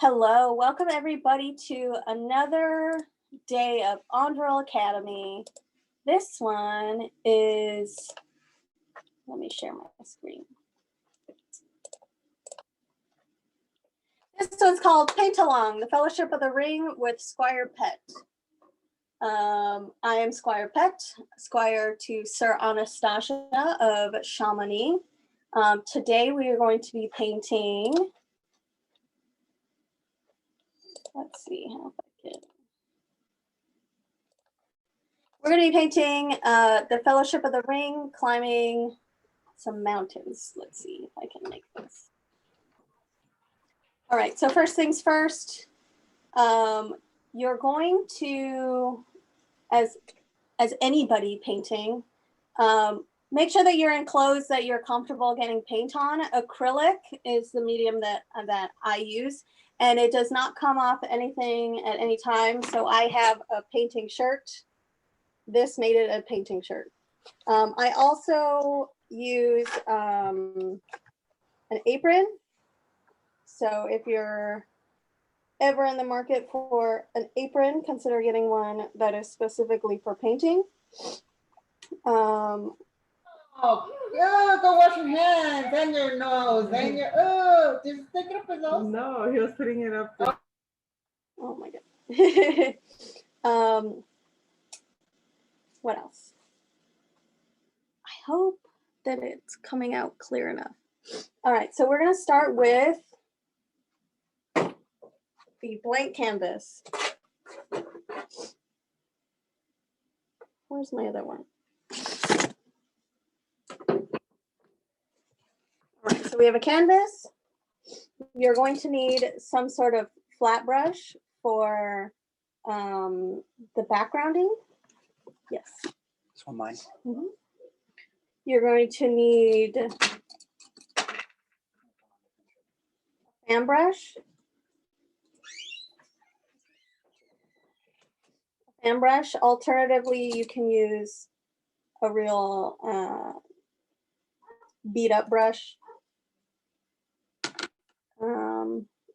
Hello, welcome everybody to another day of Andrel Academy. This one is, let me share my screen. This one's called Paint Along, the Fellowship of the Ring with Squire Pet. I am Squire Pet, Squire to Sir Anastasia of Chamonix. Today we are going to be painting, let's see how I can. We're going to be painting the Fellowship of the Ring, climbing some mountains. Let's see if I can make this. All right, so first things first, you're going to, as anybody painting, make sure that you're in clothes that you're comfortable getting paint on. Acrylic is the medium that I use, and it does not come off anything at any time. So I have a painting shirt. This made it a painting shirt. I also use an apron. So if you're ever in the market for an apron, consider getting one that is specifically for painting. Oh, yeah, go wash your hands and your nose and your, just stick it up his nose. No, he was putting it up there. Oh my God. What else? I hope that it's coming out clear enough. All right, so we're gonna start with the blank canvas. Where's my other one? All right, so we have a canvas. You're going to need some sort of flat brush for the backgrounding. Yes. This one mine. Mm-hmm. You're going to need a fan brush. Fan brush. Alternatively, you can use a real beat up brush.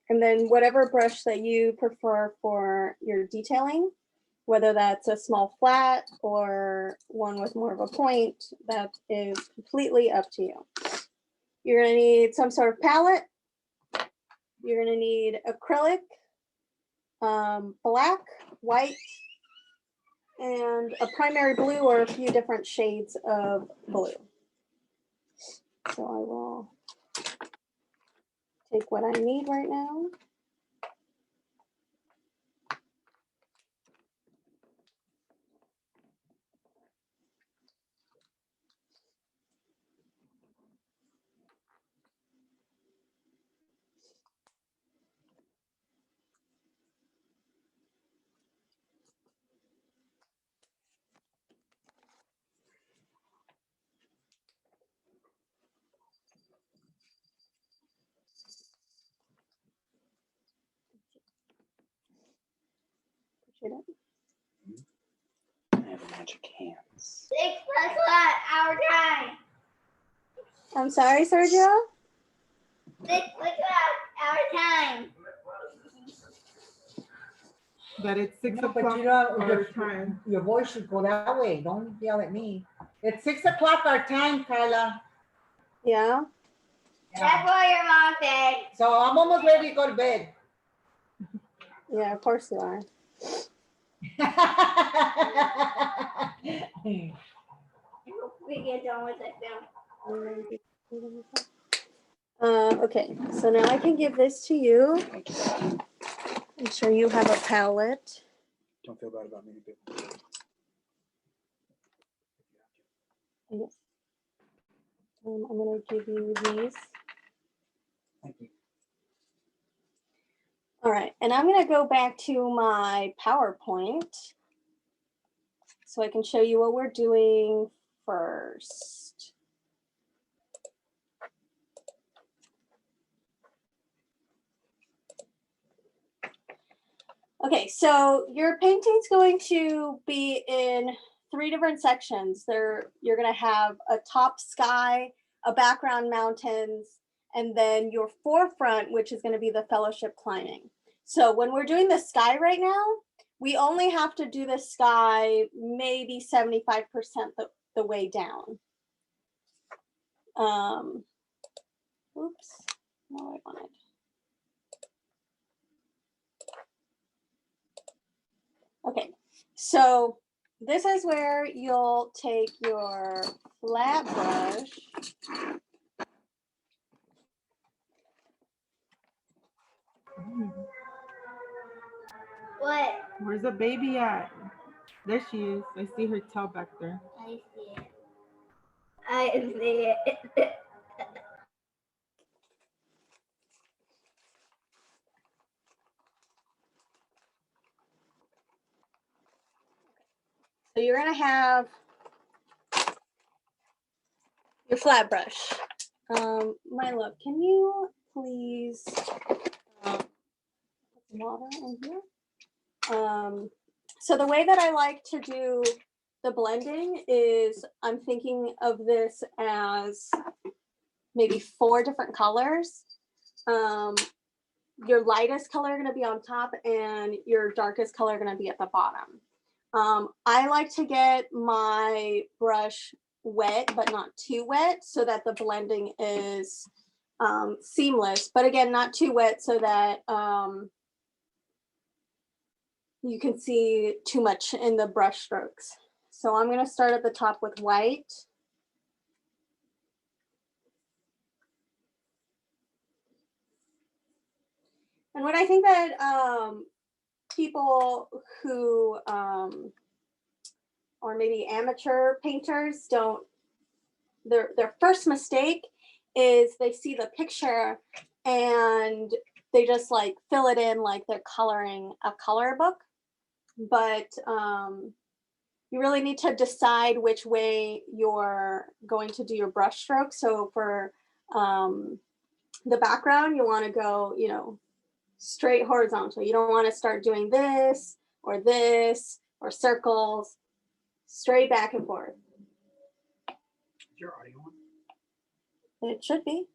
And then whatever brush that you prefer for your detailing, whether that's a small flat or one with more of a point, that is completely up to you. You're gonna need some sort of palette. You're gonna need acrylic, black, white, and a primary blue or a few different shades of blue. So I will take what I need right now. I have a magic hands. 6 o'clock, our time. I'm sorry, Sergio? 6 o'clock, our time. But it's 6 No, but o'clock you know, our time. your voice should go that way. Don't yell at me. It's 6 o'clock our time, Carla. Yeah. That's what your mom said. So I'm almost ready to go to bed. Yeah, of course you are. We get done with it film. Okay, so now I can give this to you. I'm sure you have a palette. Don't feel bad about me. Yes. I'm going to give you these. Thank you. All right, and I'm going to go back to my PowerPoint so I can show you what we're doing first. Okay, so your painting's going to be in 3 different sections. You're going to have a top sky, a background mountains, and then your forefront, which is going to be the fellowship climbing. So when we're doing the sky right now, we only have to do the sky maybe 75% the way down. Oops, no, I wanted. Okay, so this is where you'll take your flat brush. What? Where's the baby at? There she is. I see her tail back there. I see it. I see it. So you're gonna have your flat brush. My love, can you please put water in here? So the way that I like to do the blending is I'm thinking of this as maybe 4 different colors. Your lightest color going to be on top and your darkest color going to be at the bottom. I like to get my brush wet, but not too wet so that the blending is seamless, but again, not too wet so that you can see too much in the brush strokes. So I'm going to start at the top with white. And what I think that people who or maybe amateur painters don't, their first mistake is they see the picture and they just like fill it in like they're coloring a color book. But you really need to decide which way you're going to do your brush stroke. So for the background, you want to go, you know, straight horizontal. You don't want to start doing this or circles, straight back and forth. Is your audio on? It should be.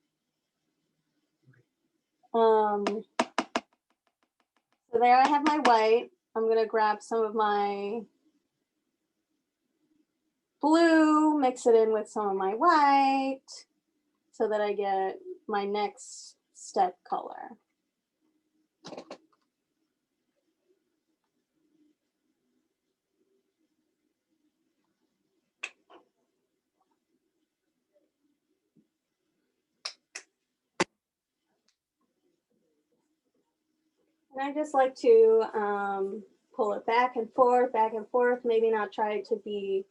So there I have my white. I'm going to grab some of my blue, mix it in with some of my white so that I get my next step color. And I just like to pull it back and forth, maybe not try to be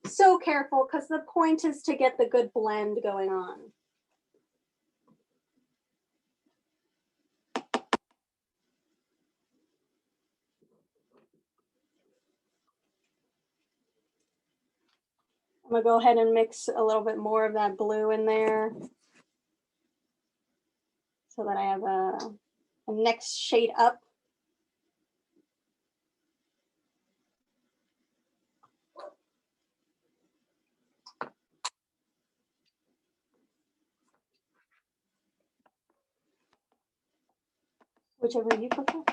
so careful because the point is to get the good blend going on. I'm gonna go ahead and mix a little bit more of that blue in there so that I have a next shade up. Whichever you prefer.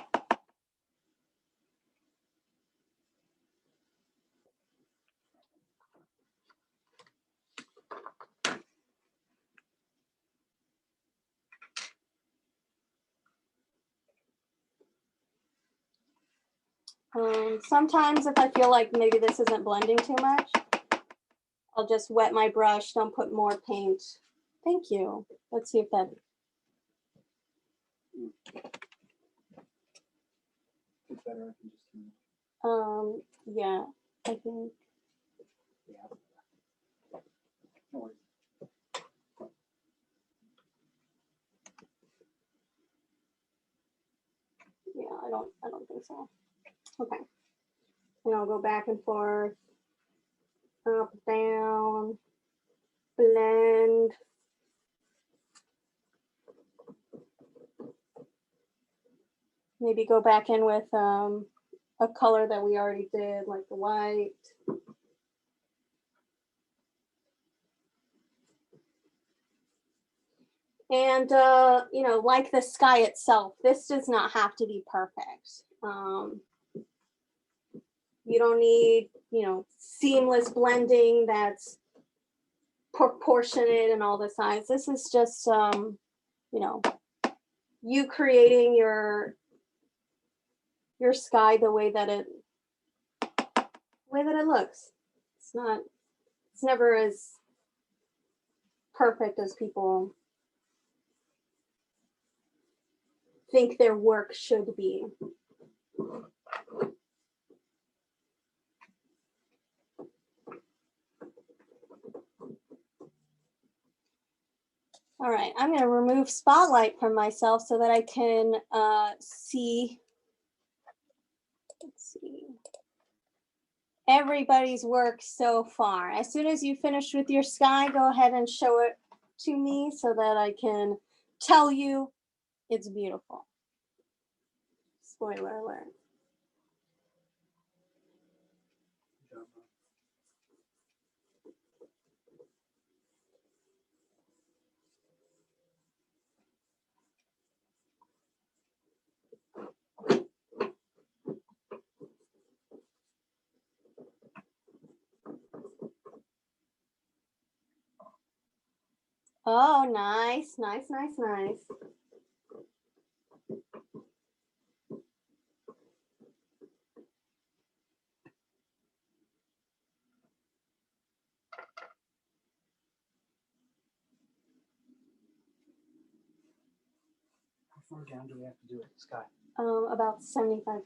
Sometimes if I feel like maybe this isn't blending too much, I'll just wet my brush, don't put more paint. Thank you. Let's see if that. It's better. I can just. Yeah, I think. Yeah. No worries. Yeah, I don't think so. Okay. And I'll go back and forth, up, down, blend. Maybe go back in with a color that we already did, like the white. And, you know, like the sky itself, this does not have to be perfect. You don't need, you know, seamless blending that's proportionate and all the sides. This is just, you know, you creating your sky the way that it looks. It's never as perfect as people think their work should be. All right, I'm going to remove spotlight from myself so that I can see. Let's see. Everybody's work so far. As soon as you finish with your sky, go ahead and show it to me so that I can tell you it's beautiful. Spoiler alert. Oh, nice, nice, nice, nice. How far down do we have to do it, Sky? About 75%.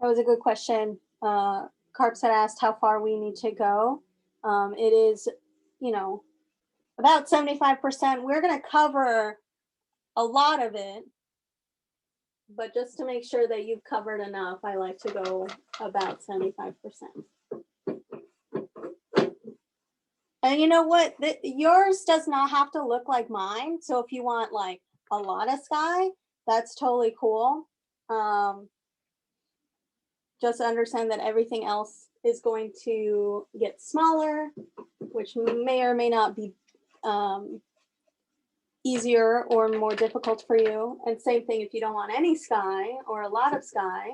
That was a good question. Carps had asked how far we need to go. It is, you know, about 75%. We're going to cover a lot of it, but just to make sure that you've covered enough, I like to go about 75%. And you know what? Yours does not have to look like mine. So if you want like a lot of sky, that's totally cool. Just understand that everything else is going to get smaller, which may or may not be easier or more difficult for you. And same thing if you don't want any sky or a lot of sky,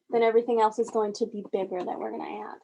then everything else is going to be bigger that we're going to add.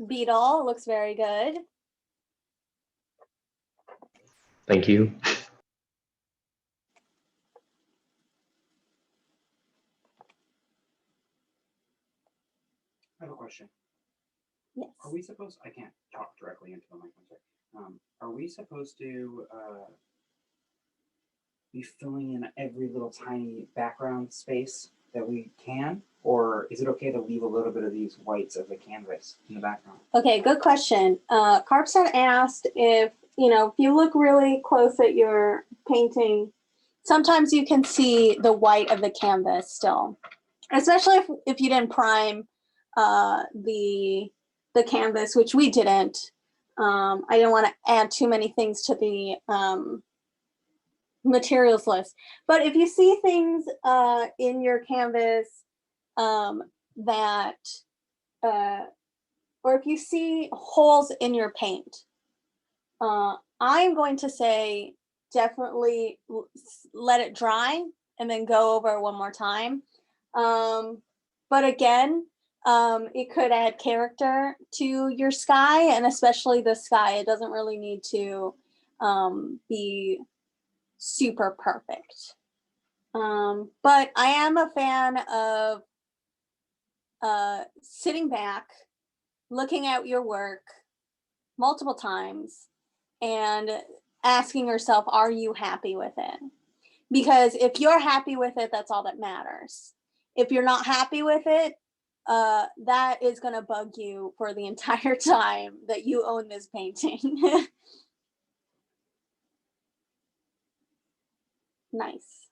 Beetle looks very good. Thank you. I have a question. Yes. Are we supposed? I can't talk directly into the mic. I'm sorry. Are we supposed to be filling in every little tiny background space that we can, or is it okay to leave a little bit of these whites of the canvas in the background? Okay, good question. Carps had asked if, you know, if you look really close at your painting, sometimes you can see the white of the canvas still, especially if you didn't prime the canvas, which we didn't. I didn't want to add too many things to the materials list. But if you see things in your canvas that or if you see holes in your paint, I'm going to say definitely let it dry and then go over it one more time. But again, it could add character to your sky, and especially the sky. It doesn't really need to be super perfect. But I am a fan of sitting back, looking at your work multiple times, and asking yourself, are you happy with it? Because if you're happy with it, that's all that matters. If you're not happy with it, that is going to bug you for the entire time that you own this painting. Nice.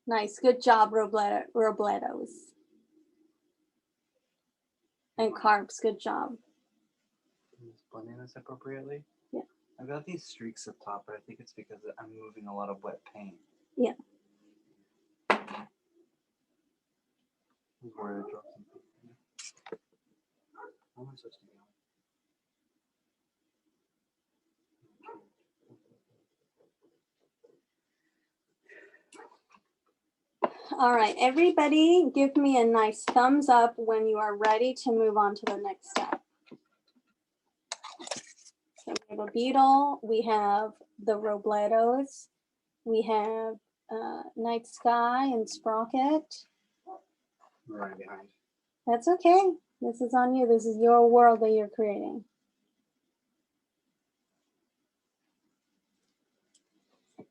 Nice. Good job, Robledos. And Carps, good job. Is blending this appropriately? Yeah. I've got these streaks up top, but I think it's because I'm moving a lot of wet paint. Yeah. I was worried I dropped something. How am I supposed to be on? All right, everybody give me a nice thumbs up when you are ready to move on to the next step. So we have a beetle, we have the Robledos, we have Night Sky and Sprocket. I'm running behind. That's okay. This is on you. This is your world that you're creating.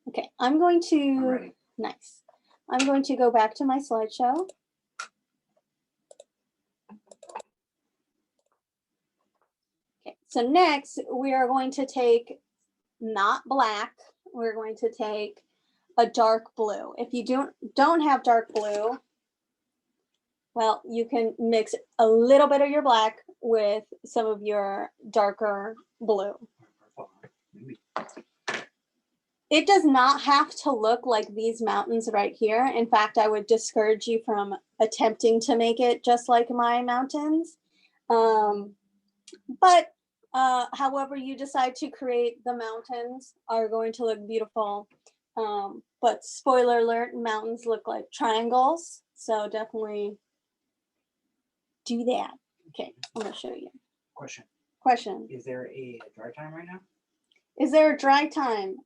Okay, I'm going I'm to, ready. nice. I'm going to go back to my slideshow. Okay, so next we are going to take not black, we're going to take a dark blue. If you don't have dark blue, well, you can mix a little bit of your black with some of your darker blue. Maybe. It does not have to look like these mountains right here. In fact, I would discourage you from attempting to make it just like my mountains. But however you decide to create the mountains are going to look beautiful. But spoiler alert, mountains look like triangles. So definitely do that. Okay, I'm gonna show you. Question. Is there a dry time right now? Is there a dry time?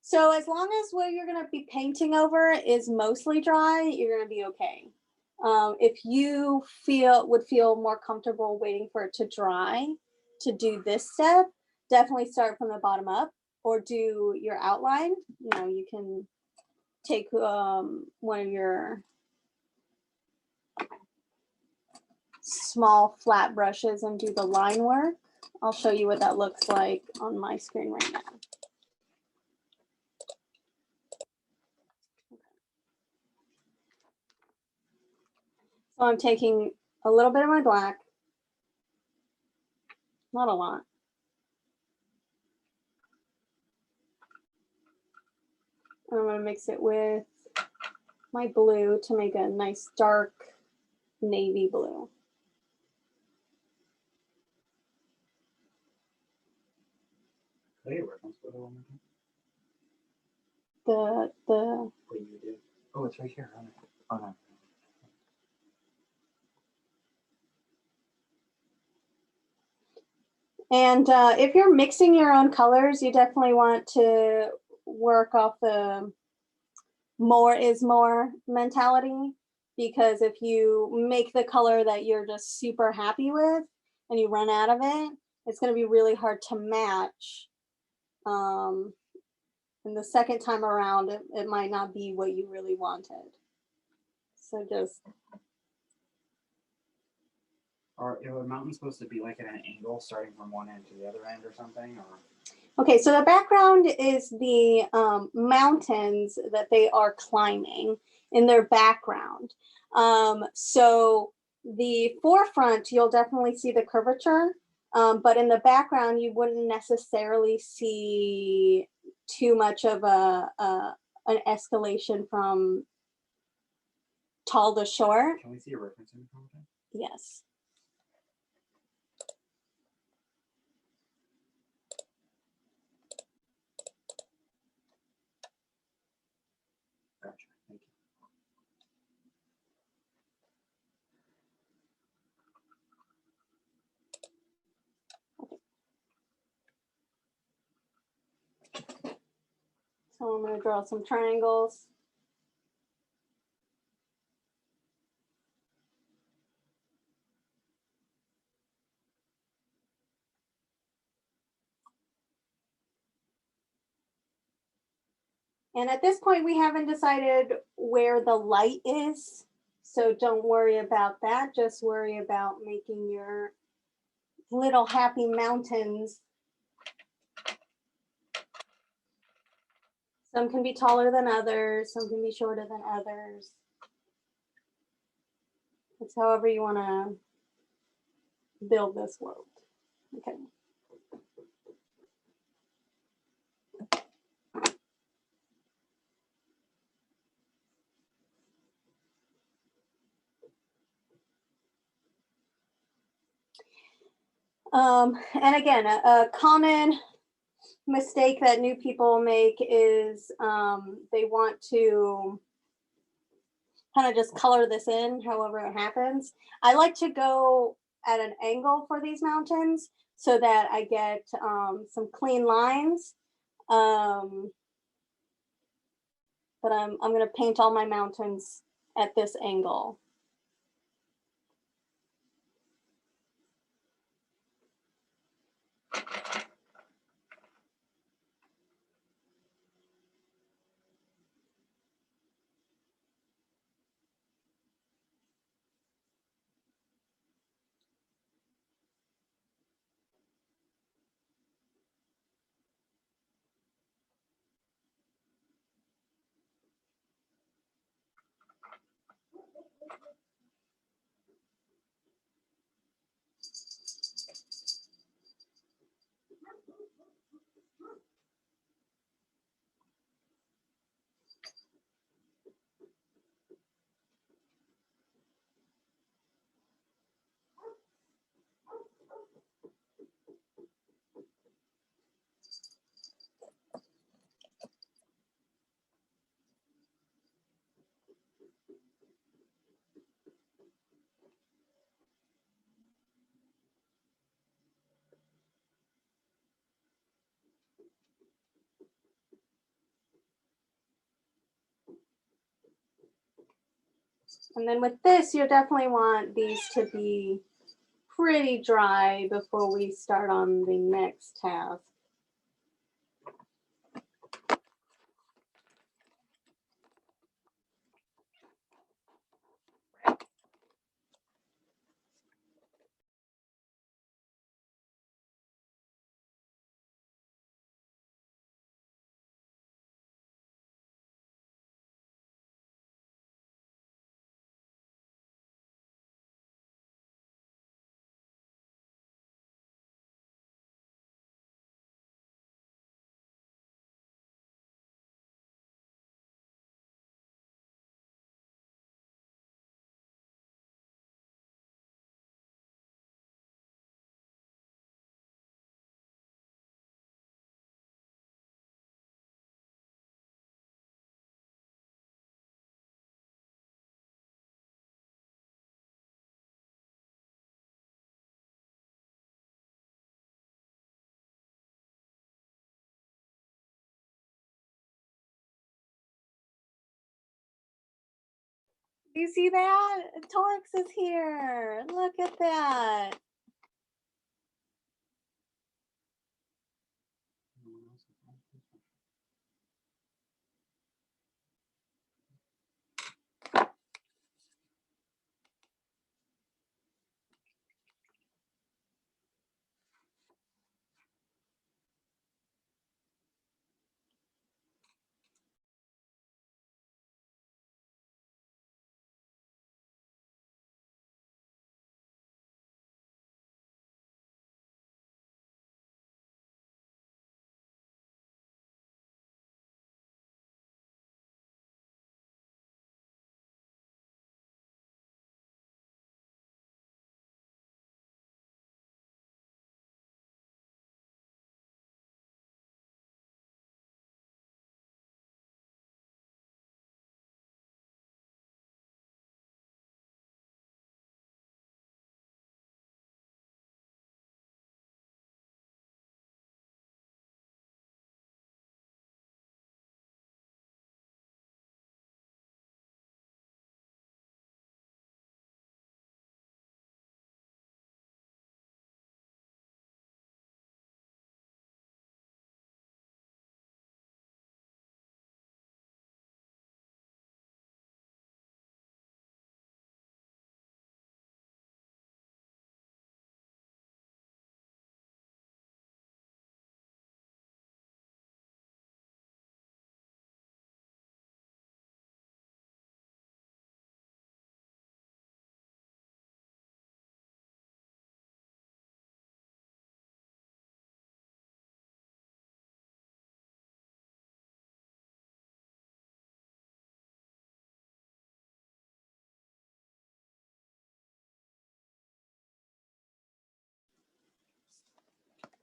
So as long as what you're gonna be painting over is mostly dry, you're gonna be okay. If you would feel more comfortable waiting for it to dry to do this step, definitely start from the bottom up or do your outline. You know, you can take one of your small flat brushes and do the line work. I'll show you what that looks like on my screen right now. So I'm taking a little bit of my black, not a lot. And I'm going to mix it with my blue to make a nice dark navy blue. Hey, where comes the one? The What you do? Oh, it's right here. Oh no. and if you're mixing your own colors, you definitely want to work off the more is more mentality, because if you make the color that you're just super happy with and you run out of it, it's going to be really hard to match. And the second time around, it might not be what you really wanted. So just. Are a mountain supposed to be like at an angle starting from one end to the other end or something? Or Okay, so the background is the mountains that they are climbing in their background. So the forefront, you'll definitely see the curvature, but in the background, you wouldn't necessarily see too much of an escalation from tall to short. can we see a reference in the content? Yes. I'm going to draw some triangles. And at this point, we haven't decided where the light is. So don't worry about that. Just worry about making your little happy mountains. Some can be taller than others. Some can be shorter than others. It's however you want to build this world. Okay. And again, a common mistake that new people make is they want to kind of just color this in however it happens. I like to go at an angle for these mountains so that I get some clean lines. But I'm going to paint all my mountains at this angle. And then with this, you definitely want these to be pretty dry before we start on the next task. Do you see that? Torx is here. Look at that.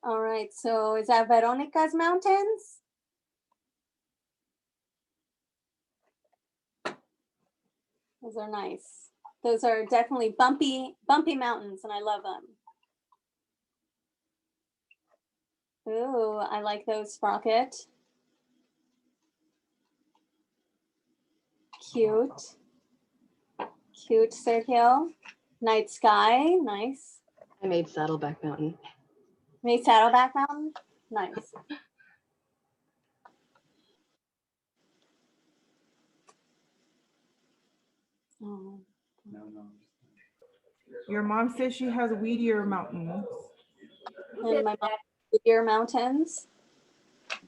All right, so is that Veronica's mountains? Those are nice. Those are definitely bumpy mountains, and I love them. Ooh, I like those, Sprocket. Cute. Cute, Sergio. Night sky, nice. I made Saddleback Mountain. Made Saddleback Mountain, nice. Oh. No. Your mom says she has weedier mountains. And my mom, Deer Mountains.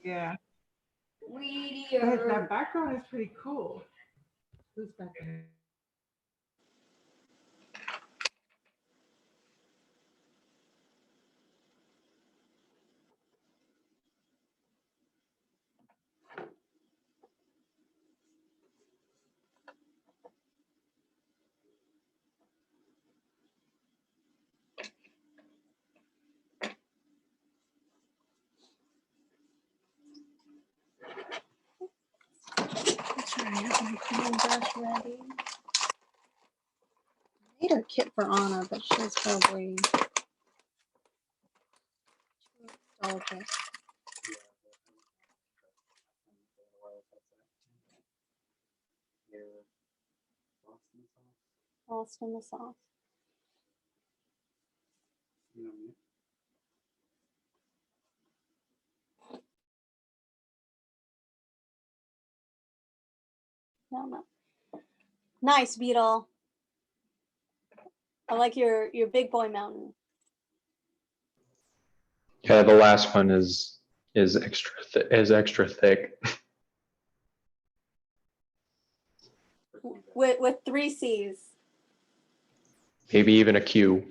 Yeah. Weedier. That background is pretty cool. Who's background? I have my paintbrush ready. I made a kit for Anna, but she's probably indulgent. Lost in the sauce. No. Nice, Beetle. I like your big boy mountain. Yeah, the last one is extra thick. With 3 C's. Maybe even a Q.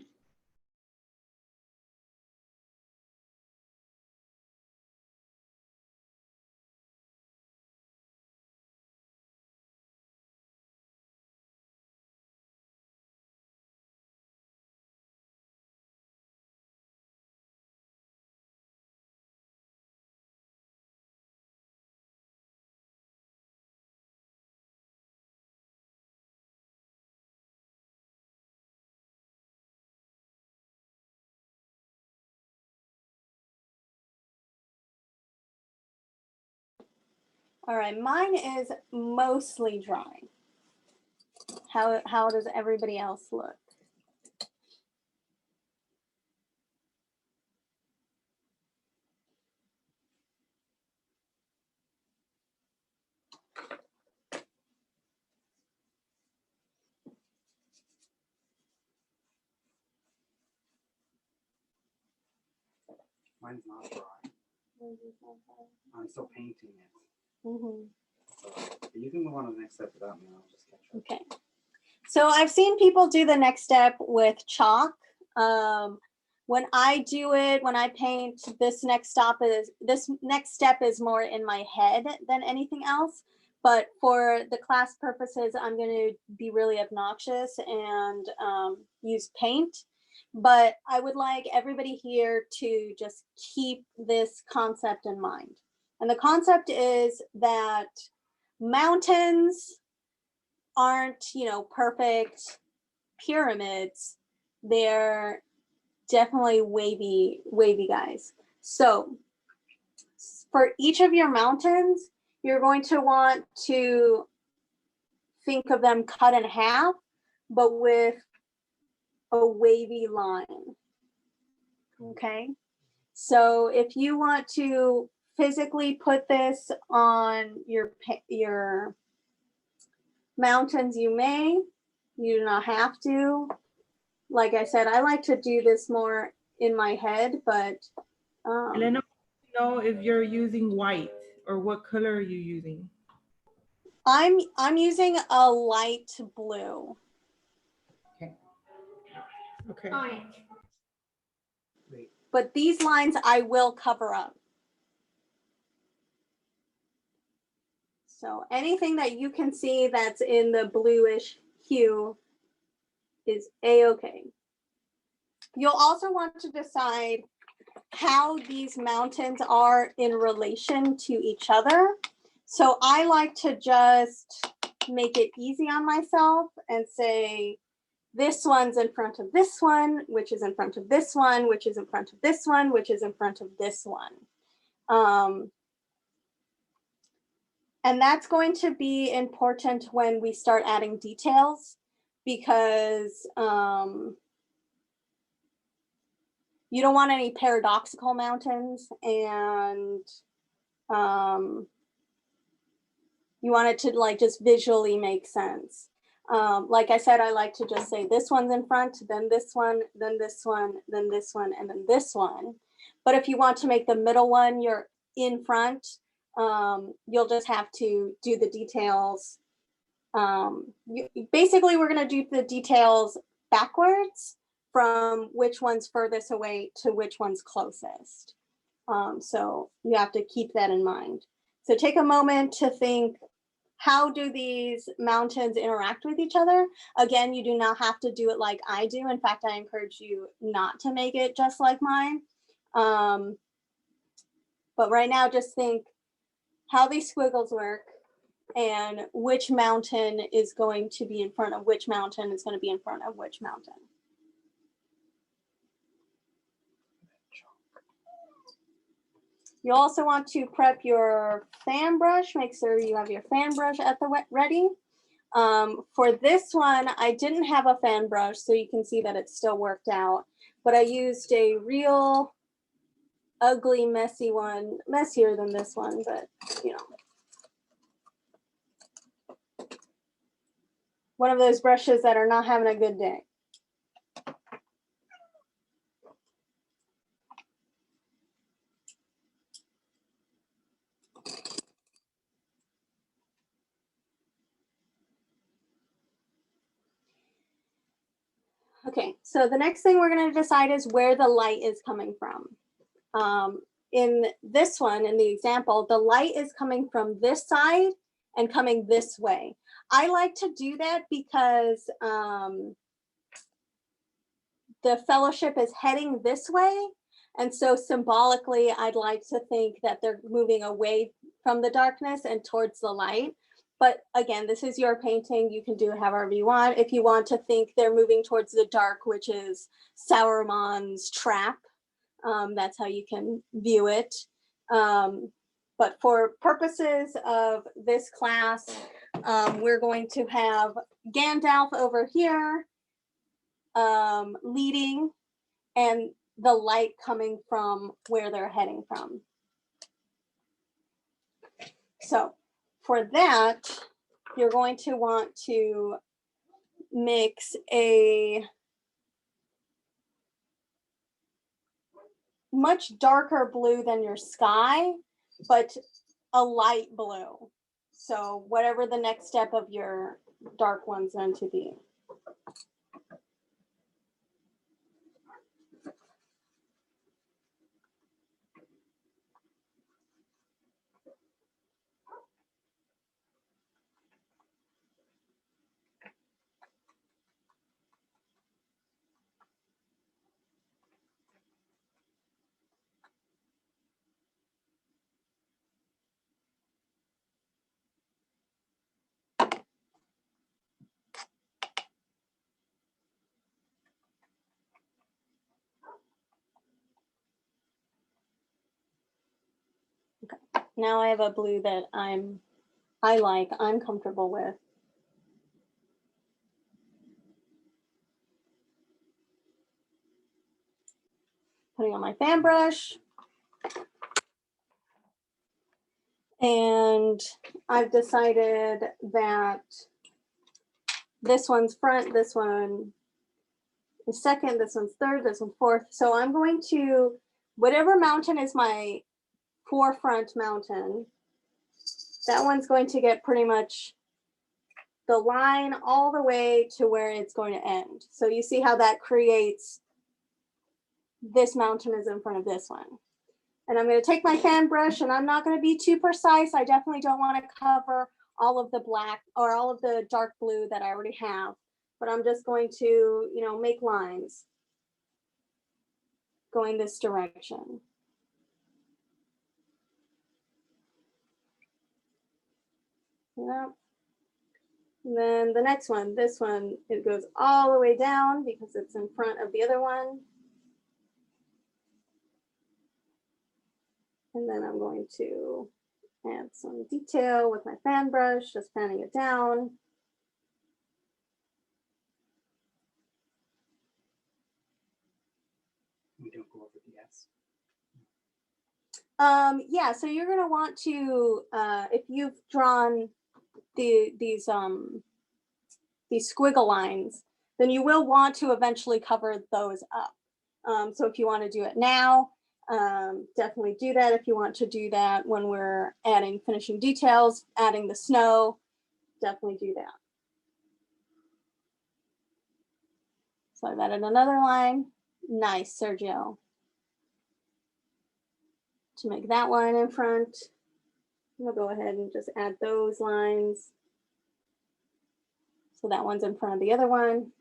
All right, mine is mostly dry. How does everybody else look? Mine's not dry. I'm still painting it. Mm-hmm. So you can move on to the next step without me. I'll just catch up. Okay. So I've seen people do the next step with chalk. When I do it, when I paint, this next step is more in my head than anything else. But for the class purposes, I'm going to be really obnoxious and use paint. But I would like everybody here to just keep this concept in mind. And the concept is that mountains aren't, perfect pyramids. They're definitely wavy guys. So for each of your mountains, you're going to want to think of them cut in half, but with a wavy line. Okay. So if you want to physically put this on your mountains, you may. You do not have to. Like I said, I like to do this more in my head, but Elena, know if you're using white or what color are you using? I'm using a light blue. Okay. Orange. But these lines I will cover up. So anything that you can see that's in the bluish hue is A-okay. You'll also want to decide how these mountains are in relation to each other. So I like to just make it easy on myself and say, this one's in front of this one, which is in front of this one, which is in front of this one, which is in front of this one. And that's going to be important when we start adding details, because you don't want any paradoxical mountains, and you want it to like just visually make sense. Like I said, I like to just say this one's in front, then this one, then this one, then this one, and then this one. But if you want to make the middle one you're in front, you'll just have to do the details. Basically, we're going to do the details backwards from which one's furthest away to which one's closest. So you have to keep that in mind. So take a moment to think, how do these mountains interact with each other? Again, you do not have to do it like I do. In fact, I encourage you not to make it just like mine. But right now, just think how these squiggles work and which mountain is going to be in front of which mountain is going to be in front of which mountain. You also want to prep your fan brush. Make sure you have your fan brush at the ready. For this one, I didn't have a fan brush, so you can see that it's still worked out. But I used a real ugly, messy one, messier than this one, but you know. One of those brushes that are not having a good day. Okay, so the next thing we're going to decide is where the light is coming from. In this one, in the example, the light is coming from this side and coming this way. I like to do that because the fellowship is heading this way. And so symbolically, I'd like to think that they're moving away from the darkness and towards the light. But again, this is your painting. You can do it however you want. If you want to think they're moving towards the dark, which is Sauron's trap, that's how you can view it. But for purposes of this class, we're going to have Gandalf over here leading, and the light coming from where they're heading from. So for that, you're going to want to mix a much darker blue than your sky, but a light blue. So whatever the next step of your dark one's going to be. Now I have a blue that I'm comfortable with. Putting on my fan brush. And I've decided that this one's front, this one is second, this one's third, this one's fourth. So I'm going to, whatever mountain is my forefront mountain, that one's going to get pretty much the line all the way to where it's going to end. So you see how that creates, this mountain is in front of this one. And I'm going to take my fan brush, and I'm not going to be too precise. I definitely don't want to cover all of the black or all of the dark blue that I already have, but I'm just going to, you know, make lines going this direction. Yep. And then the next one, this one, it goes all the way down because it's in front of the other one. And then I'm going to add some detail with my fan brush, just fanning it down. We don't go over the S. Yeah, so you're gonna want to, if you've drawn these squiggle lines, then you will want to eventually cover those up. So if you want to do it now, definitely do that. If you want to do that when we're adding finishing details, adding the snow, definitely do that. So I've added another line. Nice, Sergio. To make that line in front, we'll go ahead and just add those lines. So that one's in front of the other one.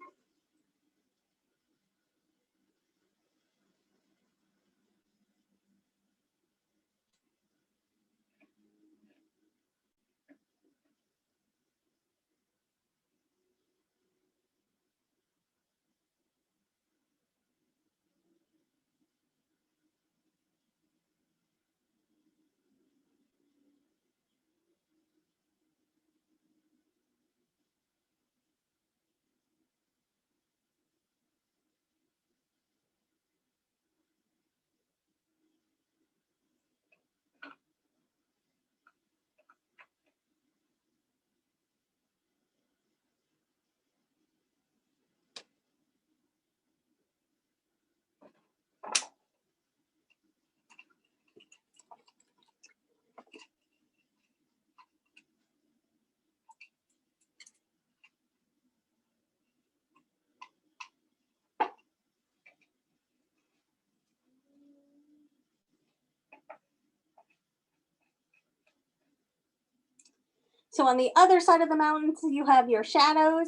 So on the other side of the mountains, you have your shadows.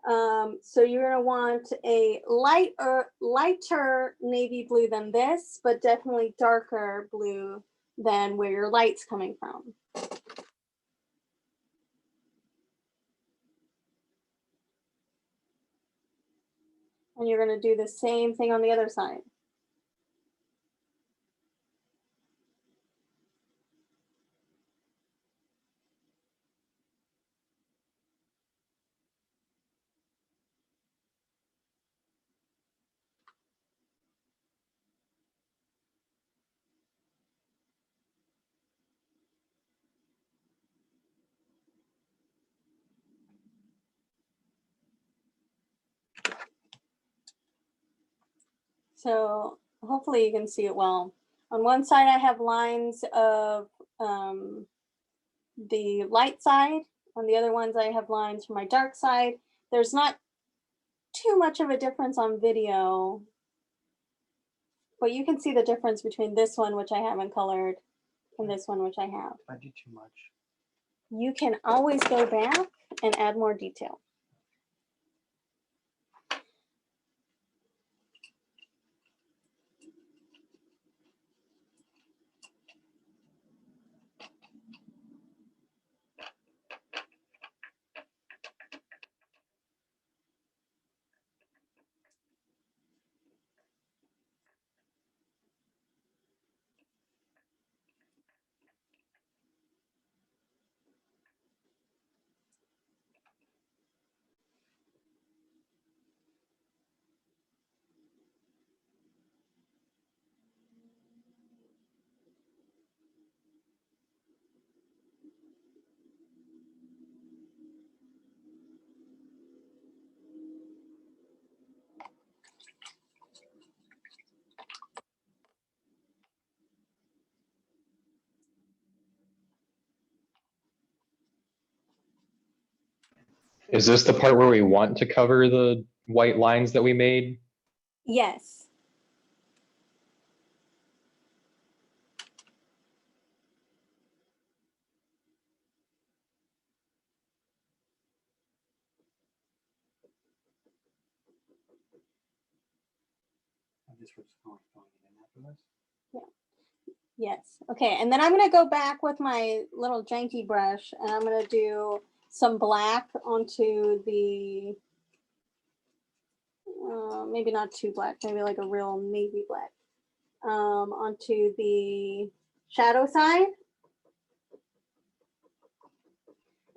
So you're gonna want a lighter navy blue than this, but definitely darker blue than where your light's coming from. And you're gonna do the same thing on the other side. So hopefully you can see it well. On one side, I have lines of the light side. On the other ones, I have lines for my dark side. There's not too much of a difference on video, but you can see the difference between this one, which I haven't colored, and this one, which I have. I do too much. You can always go back and add more detail. Is this the part where we want to cover the white lines that we made? Yes. just was throwing it in after this. Yes. Okay. And then I'm going to go back with my little janky brush and I'm going to do some black onto the, maybe not too black, maybe like a real navy black, onto the shadow side.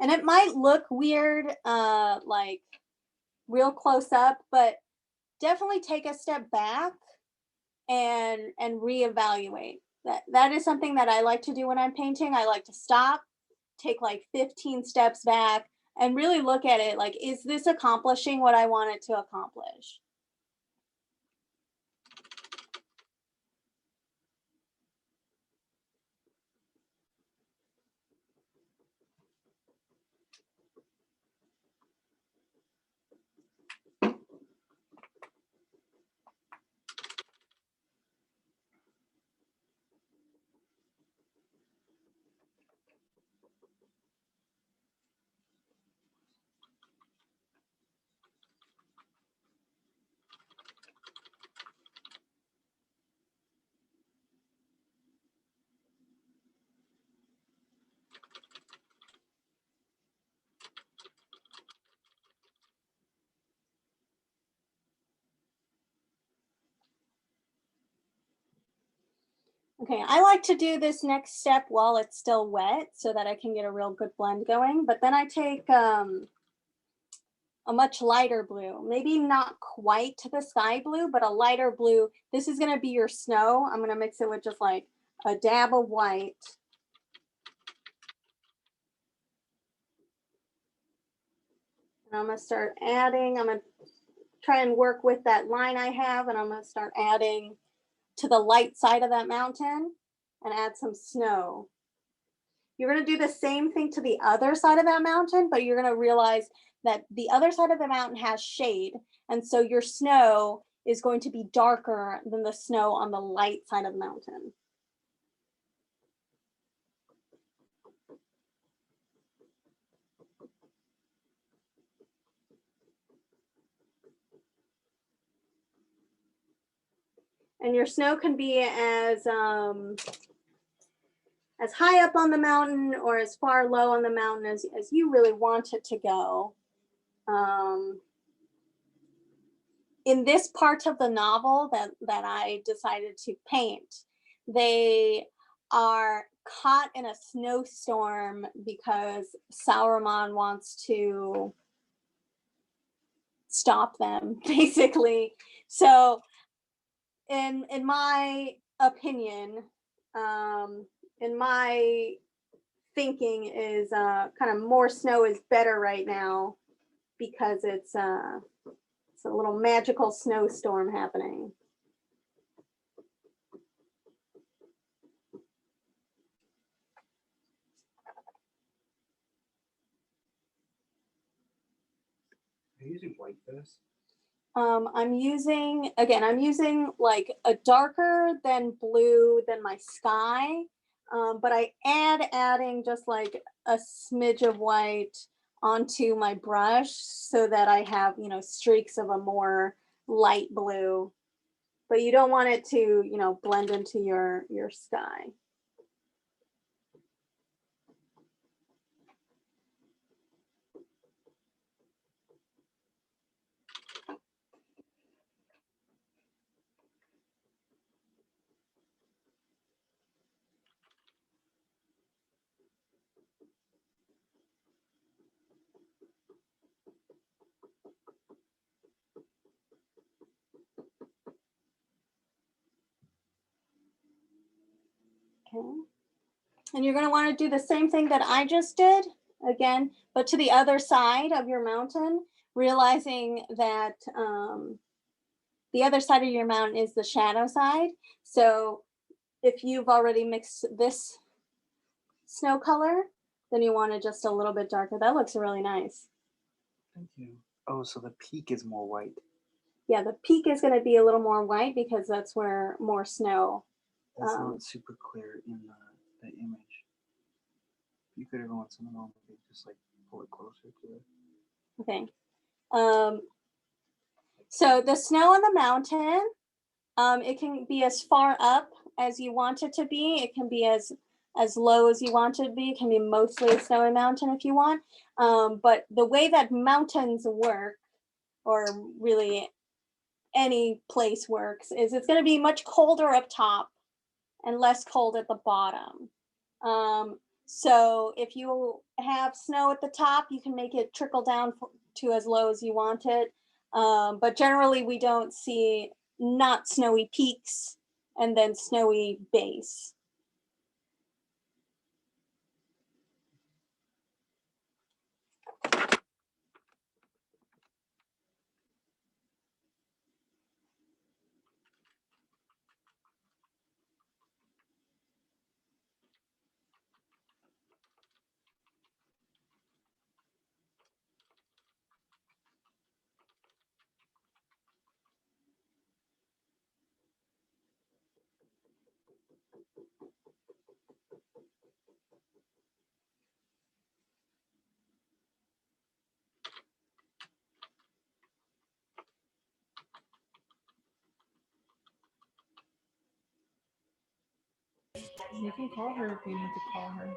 And it might look weird, like real close up, but definitely take a step back and reevaluate. That is something that I like to do when I'm painting. I like to stop, take like 15 steps back and really look at it like, is this accomplishing what I want it to accomplish? Okay, I like to do this next step while it's still wet so that I can get a real good blend going. But then I take a much lighter blue, maybe not quite to the sky blue, but a lighter blue. This is gonna be your snow. I'm gonna mix it with just like a dab of white. And I'm gonna start adding, I'm gonna try and work with that line I have and I'm gonna start adding to the light side of that mountain and add some snow. You're going to do the same thing to the other side of that mountain, but you're going to realize that the other side of the mountain has shade. And so your snow is going to be darker than the snow on the light side of the mountain. And your snow can be as high up on the mountain or as far low on the mountain as you really want it to go. In this part of the novel that I decided to paint, they are caught in a snowstorm because Sauron wants to stop them, basically. So in my opinion, in my thinking is kind of more snow is better right now because it's a little magical snowstorm happening. Are you using white for this? I'm using like a darker than blue than my sky, but I adding just like a smidge of white onto my brush so that I have, you know, streaks of a more light blue, but you don't want it to, you know, blend into your sky. Okay. And you're going to want to do the same thing that I just did again, but to the other side of your mountain, realizing that the other side of your mountain is the shadow side. So if you've already mixed this snow color, then you want it just a little bit darker. That looks really nice. Thank you. Oh, so the peak is more white. Yeah, the peak is going to be a little more white because that's where more snow. That's not super clear in the image. You could every once in a while maybe just like pull it closer to it. Okay. So the snow on the mountain, It can be as far up as you want it to be. It can be as low as you want it to be. It can be mostly a snowy mountain if you want. But the way that mountains work, or really any place works, is it's going to be much colder up top and less cold at the bottom. So if you have snow at the top, you can make it trickle down to as low as you want it. But generally we don't see not snowy peaks and then snowy base. You can call her if you need to call her.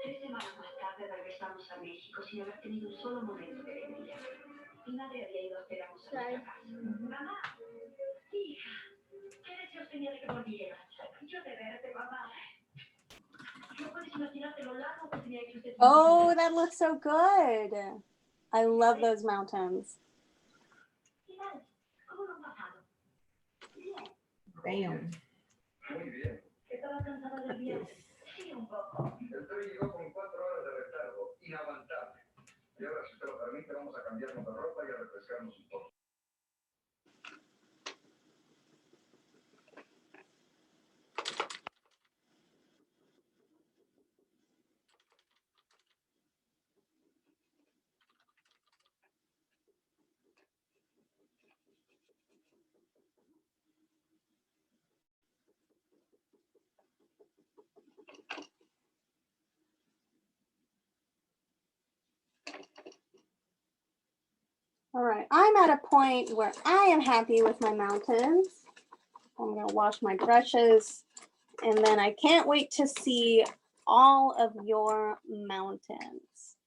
3 semanas más tarde regresamos a México sin haber tenido un solo momento de alegría. Mi madre había ido a esperarnos a nuestra casa. Mamá, hija, ¿qué deseos tenía de que volvieras? Yo de verte, mamá. No puedes imaginarte lo largo que tenía que usted. Oh, that looks so good. I love those mountains. Bam. Muy bien. Estaba cansada del viaje. Sí, un poco. El tren llegó con 4 horas de retardo. Inaguantable. Y ahora, si usted lo permite, vamos a cambiarnos de ropa y a refrescarnos un poco. All right, I'm at a point where I am happy with my mountains. I'm gonna wash my brushes, and then I can't wait to see all of your mountains.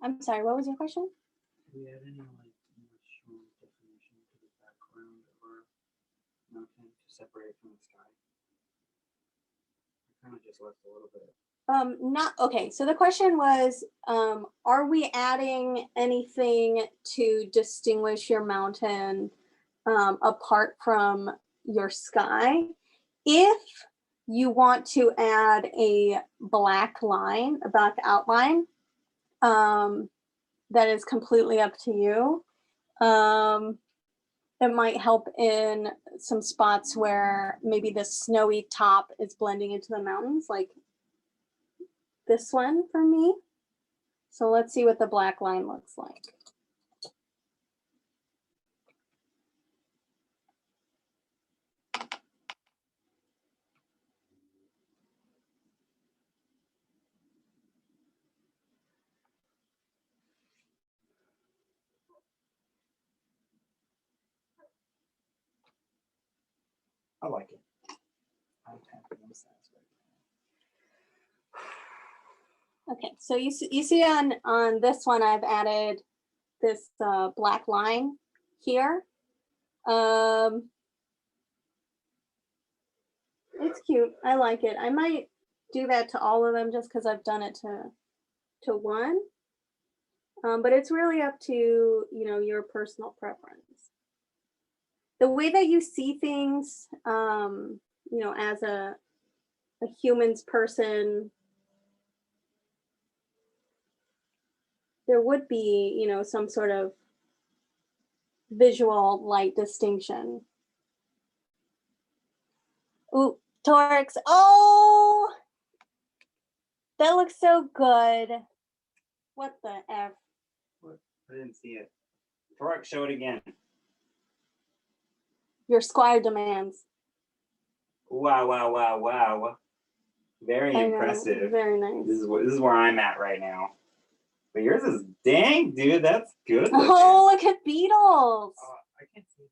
I'm sorry, what was your question? Do we add any like more strong definition to the background of our mountain to separate from the sky? I kind of just left a little bit. Not okay. So the question was, are we adding anything to distinguish your mountain apart from your sky? If you want to add a black line, a black outline, that is completely up to you. It might help in some spots where maybe the snowy top is blending into the mountains, like this one for me. So let's see what the black line looks like. I like it. I'm happy. I'm satisfied. Okay, so you see on this one, I've added this black line here. It's cute. I like it. I might do that to all of them just because I've done it to one. But it's really up to your personal preference. The way that you see things, as a human's person, there would be, some sort of visual light distinction. Ooh, Torx. Oh, that looks so good. What the F? What? I didn't see it. Torque, show it again. Your Squire demands. Wow, wow, wow, wow. Very impressive. Very nice. This is where I'm at right now. But yours is dang, dude. That's good. Oh, look at Beetles. I can't see it.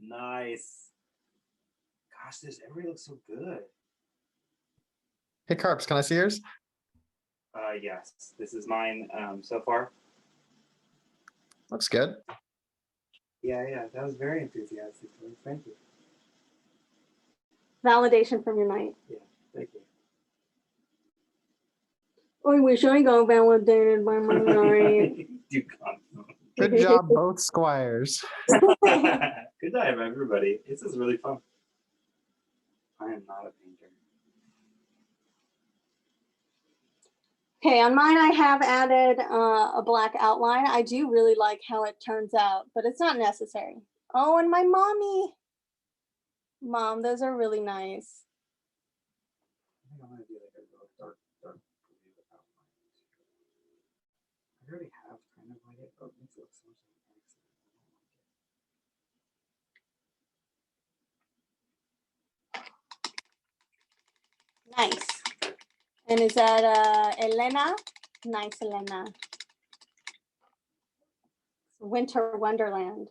Nice. Gosh, everybody looks so good. Hey, Carps, can I see yours? Yes. This is mine so far. Looks good. Yeah. That was very enthusiastic. Thank you. Validation from your night. Yeah, thank you. I wish I got validated by my night. Good job, both Squires. Good night, everybody. This is really fun. I am not a painter. Okay, on mine I have added a black outline. I do really like how it turns out, but it's not necessary. Oh, and my mommy. Mom, those are really nice. I think I'm gonna do like a real dark blue outline. I already have kind of like it, but it makes it look so much like an accident. Nice. And is that Elena? Nice, Elena. Winter Wonderland.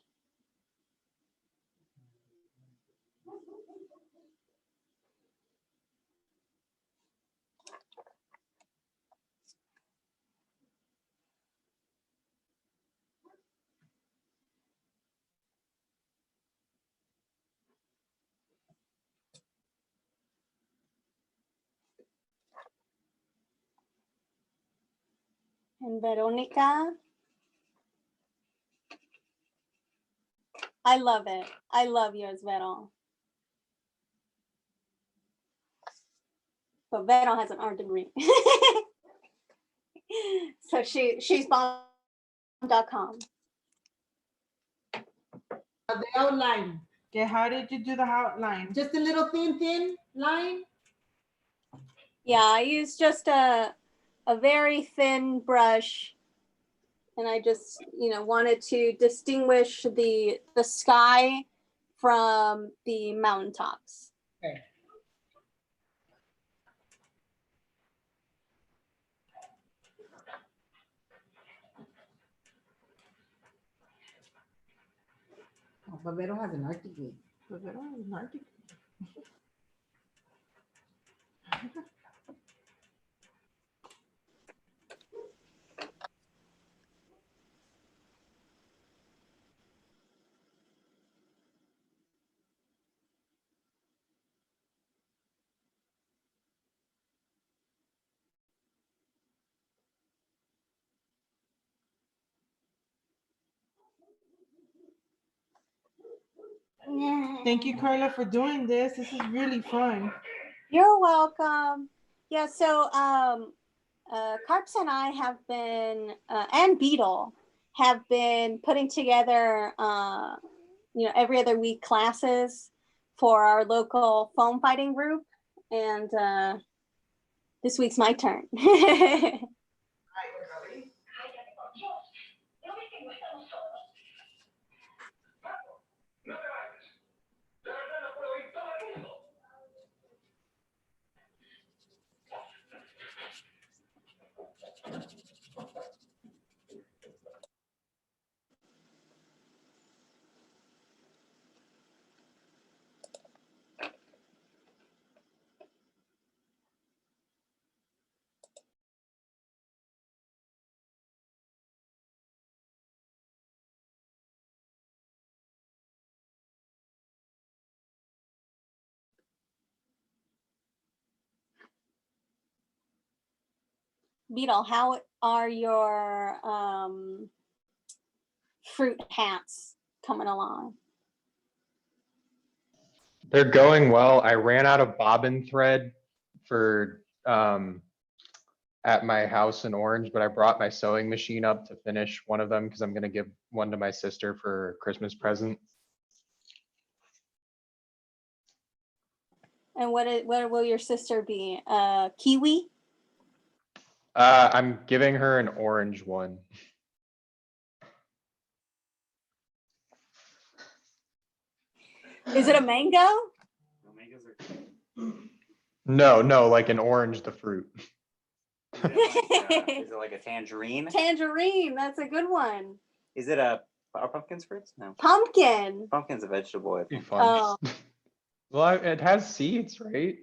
And Veronica. I love it. I love yours, Vero. But Vero has an art degree. So she's bomb.com. The outline. Okay, how did you do the outline? Just a little thin line. Yeah, I used just a very thin brush, and I just wanted to distinguish the sky from the mountaintops. Okay. Oh, but Vero has an art degree. Thank you, Carla, for doing this. This is really fun. You're welcome. Yeah, so Carps and I have been, and Beetle have been putting together, every other week classes for our local foam fighting group. And this week's my turn. Beetle, how are your fruit hats coming along? They're going well. I ran out of bobbin thread for at my house in Orange, but I brought my sewing machine up to finish one of them because I'm gonna give one to my sister for a Christmas present. And what will your sister be? Kiwi? I'm giving her an orange one. Is it a mango? No, like an orange, the fruit. Is it like a tangerine? Tangerine, that's a good one. Is it are pumpkins fruits? No. Pumpkin. Pumpkin's a vegetable. I Be think. fun. Oh. Well, it has seeds, right?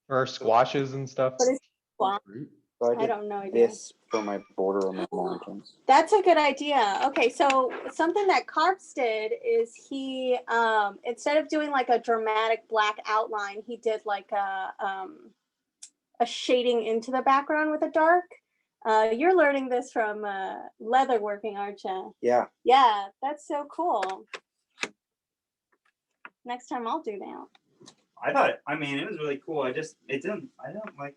Or squashes and stuff. What is squash? So I did don't know. this for my border on my mountains. That's a good idea. Okay, so something that Carps did is he, instead of doing like a dramatic black outline, he did like a shading into the background with a dark. You're learning this from leather working, aren't you? Yeah. Yeah, that's so cool. Next time I'll do that. I thought it was really cool. I don't like,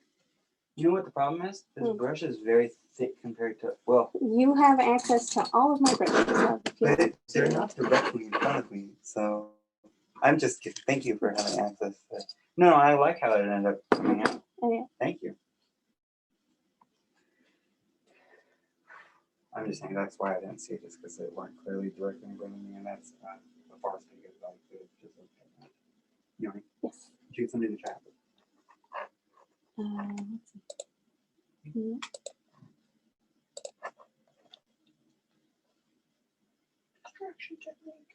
you know what the problem is? This brush is very thick compared to, well. You have access to all of my brushes. But they're not directly in front of me, so I'm just kidding. Thank you for having access. No, I like how it ended up coming out. Okay. Thank you. I'm just saying that's why I didn't see it, just because they weren't clearly directly in front of me, and that's the farthest thing is like just like that. You know, yes. Shoot somebody in the trap. Let's see. Distraction technique.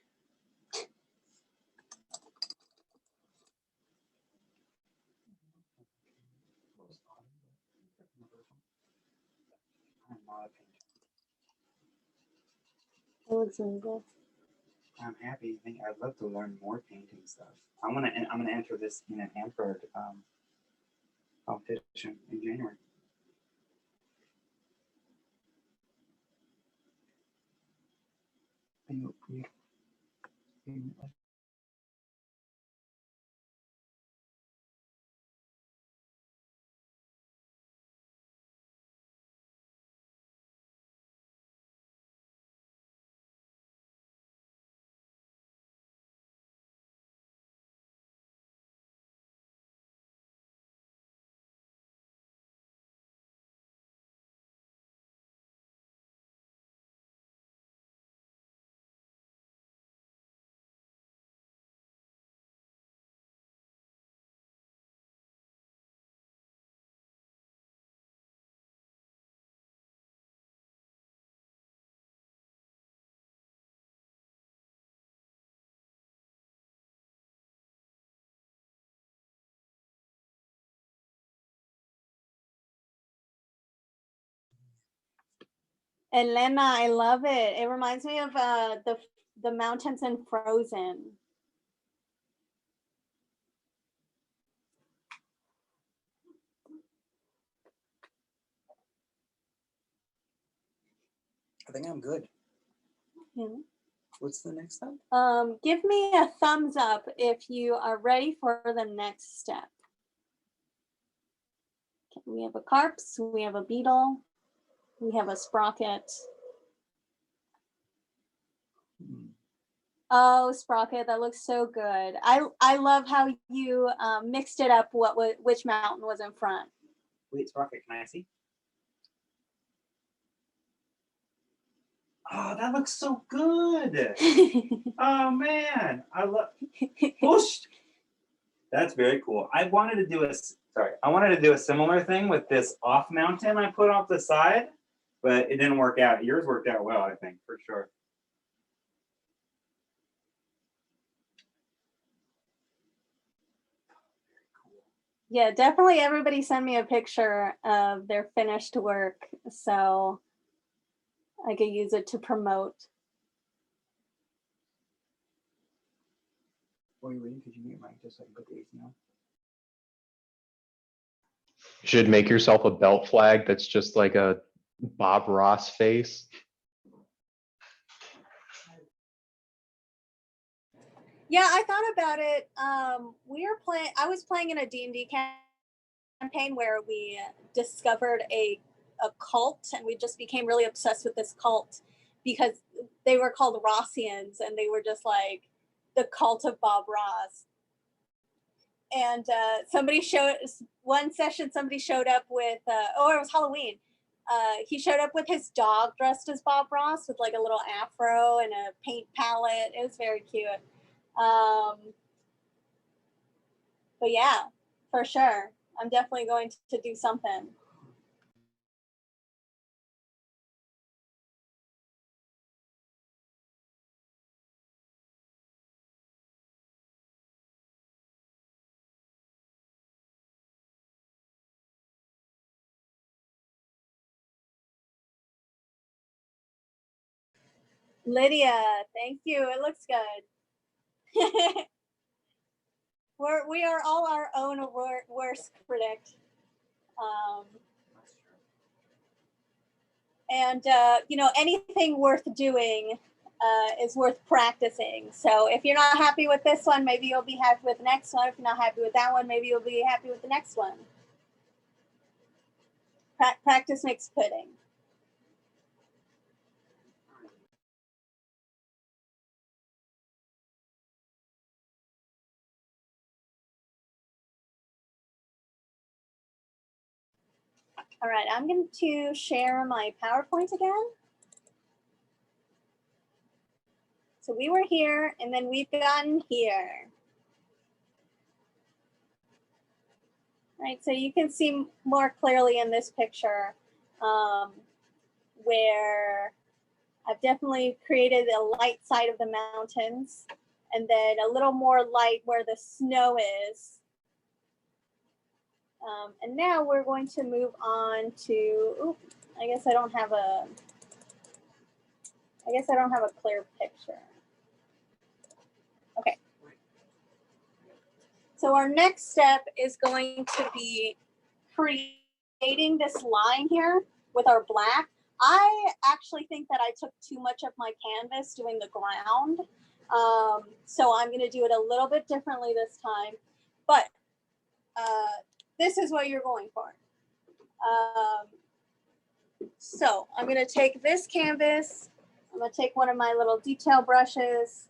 I'm not a painter. It looks really good. I'm happy. I'd love to learn more painting stuff. I'm gonna enter this in an Amford competition in January. Elena, I love it. It reminds me of the mountains in Frozen. I think I'm good. Yeah. What's the next step? Give me a thumbs up if you are ready for the next step. Okay, we have a carps, we have a beetle, we have a sprocket. Oh, sprocket, that looks so good. I love how you mixed it up. Which mountain was in front? Wait, Sprocket, can I see? Oh, that looks so good. Oh man, I love. Whoosh. That's very cool. I wanted to do a similar thing with this off mountain I put off the side, but it didn't work out. Yours worked out well, I think, for sure. Yeah, definitely everybody send me a picture of their finished work so I could use it to promote. While you're waiting, could you mute your mic just so I can put the AC on? You should make yourself a belt flag that's just like a Bob Ross face. Yeah, I thought about it. I was playing in a D&D campaign where we discovered a cult, and we just became really obsessed with this cult because they were called Rossians, and they were just like the cult of Bob Ross. And one session somebody showed up with it was Halloween. He showed up with his dog dressed as Bob Ross with like a little afro and a paint palette. It was very cute. But yeah, for sure. I'm definitely going to do something. Lydia, thank you. It looks good. We are all our own worst critic. And anything worth doing is worth practicing. So if you're not happy with this one, maybe you'll be happy with the next one. If you're not happy with that one, maybe you'll be happy with the next one. Practice makes pudding. All right, I'm going to share my PowerPoint again. So we were here, and then we've gotten here. Right, so you can see more clearly in this picture where I've definitely created a light side of the mountains, and then a little more light where the snow is. And now we're going to move on to, I guess I don't have a clear picture. Okay. So our next step is going to be creating this line here with our black. I actually think that I took too much of my canvas doing the ground. So I'm going to do it a little bit differently this time. But this is what you're going for. So I'm going to take this canvas. I'm going to take one of my little detail brushes,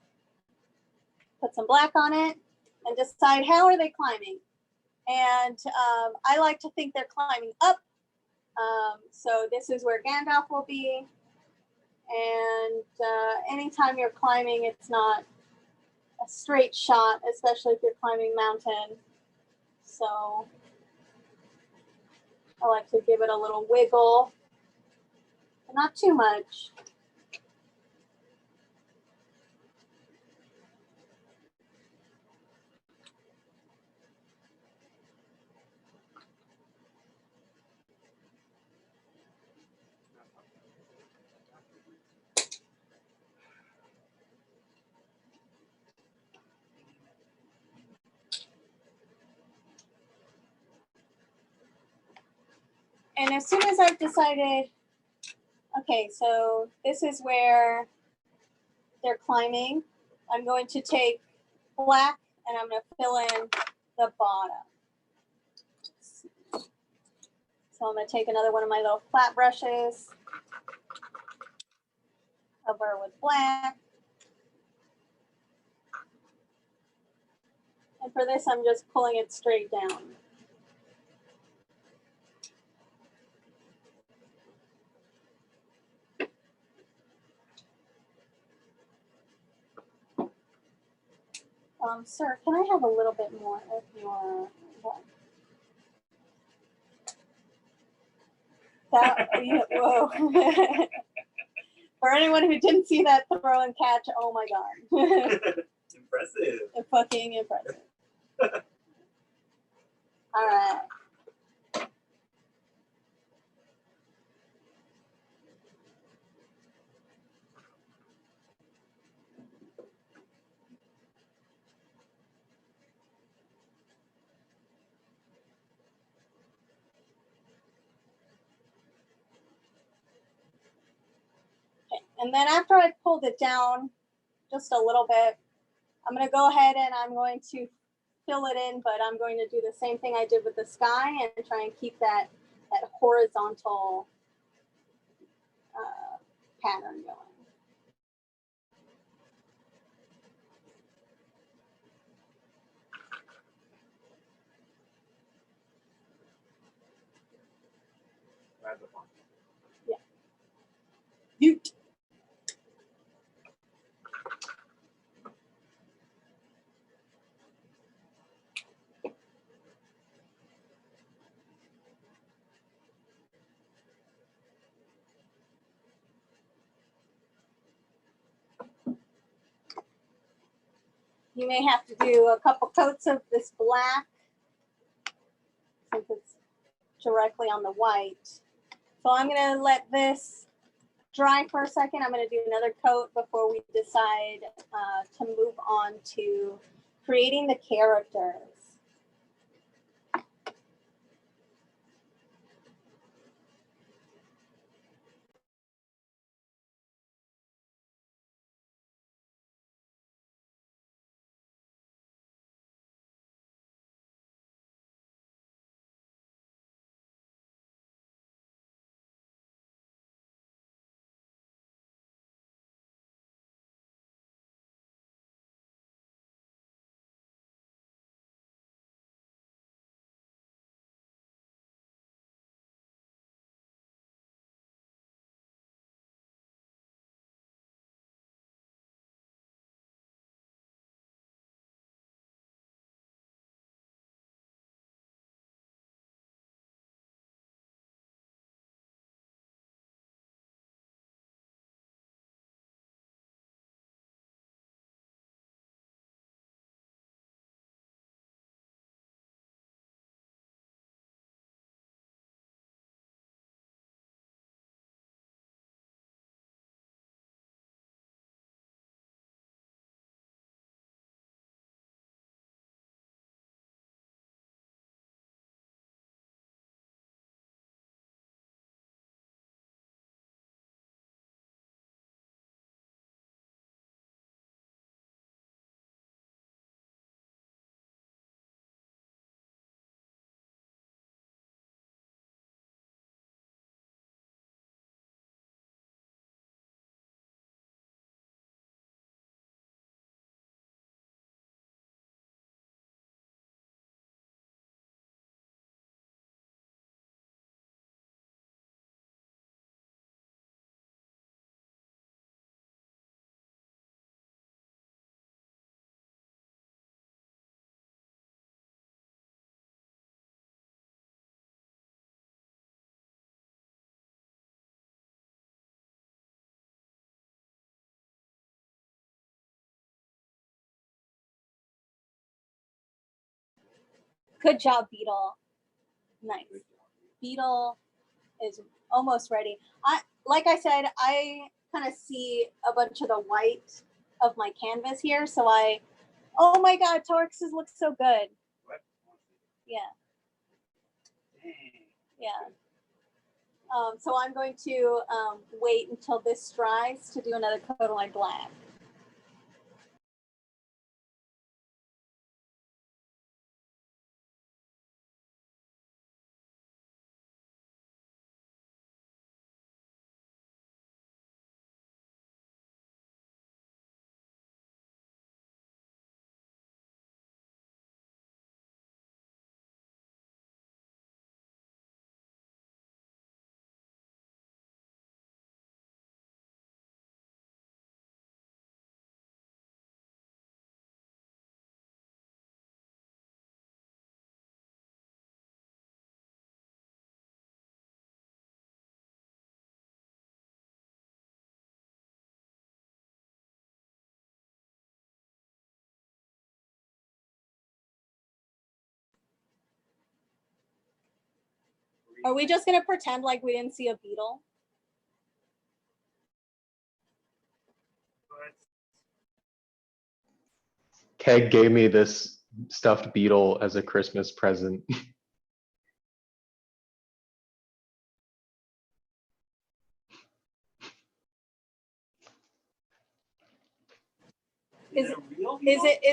put some black on it, and decide how are they climbing. And I like to think they're climbing up. So this is where Gandalf will be. And anytime you're climbing, it's not a straight shot, especially if you're climbing mountain. So I like to give it a little wiggle, but not too much. And as soon as I've decided, okay, so this is where they're climbing, I'm going to take black and I'm going to fill in the bottom. So I'm going to take another one of my little flat brushes, cover with black. And for this, I'm just pulling it straight down. Sir, can I have a little bit more of your what? That, whoa. For anyone who didn't see that throw and catch, oh my God. Impressive. Fucking impressive. All right. And then after I pulled it down just a little bit, I'm going to go ahead and I'm going to fill it in, but I'm going to do the same thing I did with the sky and try and keep that horizontal pattern going. Yeah. Ute. You may have to do a couple coats of this black since it's directly on the white. So I'm going to let this dry for a second. I'm going to do another coat before we decide to move on to creating the characters. Good job, Beetle. Nice. Beetle is almost ready. Like I said, I kind of see a bunch of the white of my canvas here. So oh my God, Torx's looks so good. Yeah. Yeah. So I'm going to wait until this dries to do another coat of my black. Are we just gonna pretend like we didn't see a beetle? Keg gave me this stuffed beetle as a Christmas present. Is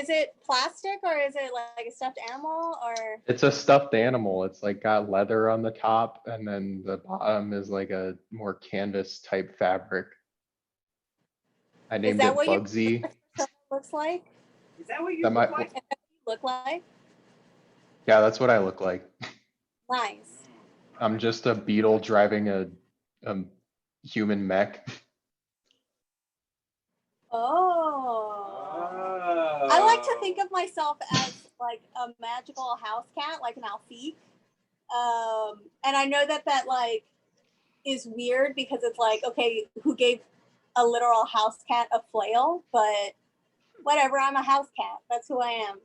it plastic or is it like a stuffed animal or? It's a stuffed animal. It's like got leather on the top, and then the bottom is like a more canvas type fabric. I named that it what your Bugsy. looks like? Is that what you That look might- like? Is that what you look like? Yeah, that's what I look like. Nice. I'm just a beetle driving a human mech. Oh. I like to think of myself as like a magical house cat, like an Alfique. And I know that like is weird because it's like, okay, who gave a literal house cat a flail? But whatever, I'm a house cat. That's who I am.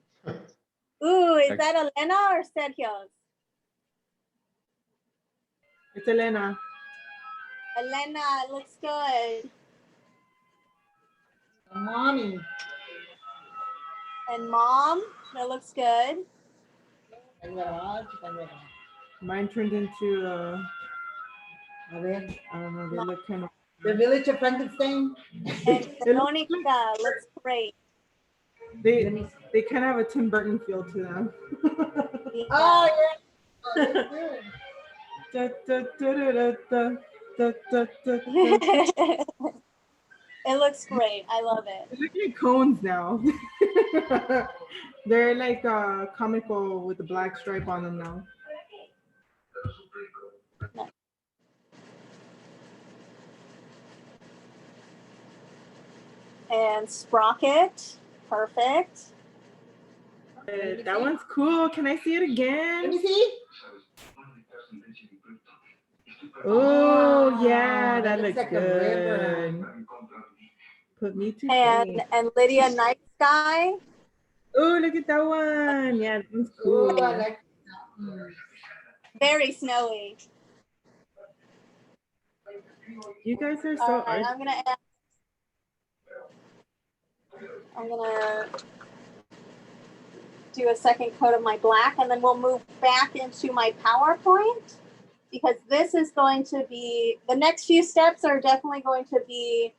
Ooh, is that Elena or Sergio's? It's Elena. Elena, it looks good. Mommy. And mom, that looks good. Mine turned into I don't know, they look kind of. The Village of Frankenstein. And Veronica looks great. They kind of have a Tim Burton feel to them. Oh, yeah. Da, da, da, da, da, da, da, da, da. It looks great. I love it. They're looking at cones now. They're like comical with the black stripe on them now. And Sprocket, perfect. That one's cool. Can I see it again? Let me see. Oh yeah, that looks like a river. good. Put me to And Lydia Night Sky. Oh, look at that one. Yeah, that's cool. Oh, I like that. Very snowy. You guys are so All right, artsy. I'm gonna do a second coat of my black, and then we'll move back into my PowerPoint because this is going to be, the next few steps are definitely going to be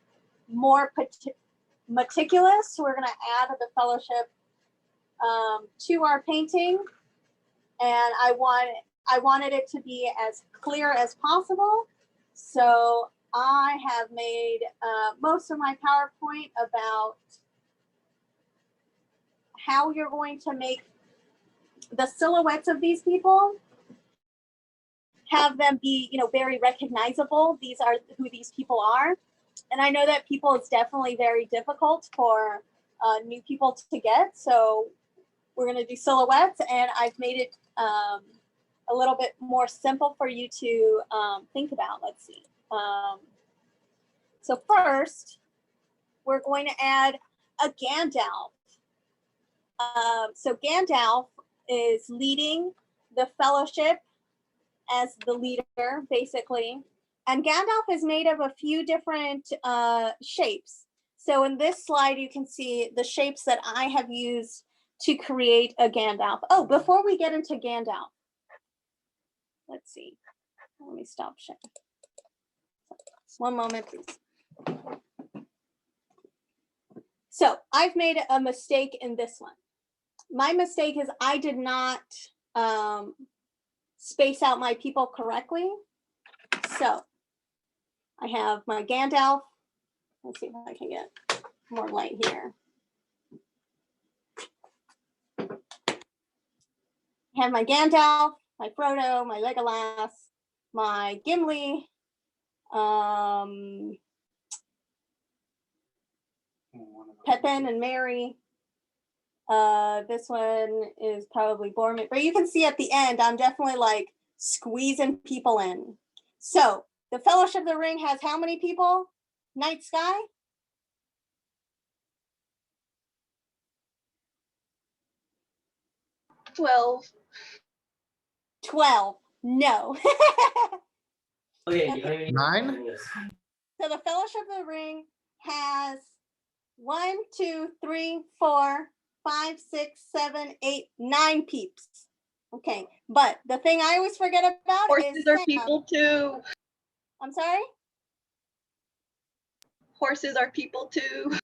more meticulous. So we're gonna add the fellowship to our painting, and I wanted it to be as clear as possible. So I have made most of my PowerPoint about how you're going to make the silhouettes of these people, have them be, very recognizable. These are who these people are. And I know that people, it's definitely very difficult for new people to get. So we're going to do silhouettes, and I've made it a little bit more simple for you to think about. Let's see. So first, we're going to add a Gandalf. So Gandalf is leading the fellowship as the leader, basically. And Gandalf is made of a few different shapes. So in this slide, you can see the shapes that I have used to create a Gandalf. Oh, before we get into Gandalf, let's see. Let me stop sharing. One moment, please. So I've made a mistake in this one. My mistake is I did not space out my people correctly. So I have my Gandalf. Let's see if I can get more light here. I have my Gandalf, my Frodo, my Legolas, my Gimli, Pippin and Merry. This one is probably Boromir, but you can see at the end, I'm definitely like squeezing people in. So the Fellowship of the Ring has how many people? Night Sky? 12. 12. No. Okay. 9? So the Fellowship of the Ring has 1, 2, 3, 4, 5, 6, 7, 8, 9 peeps. Okay, but the thing I always forget about Horses is are Sam. people too. I'm sorry? Horses are people too.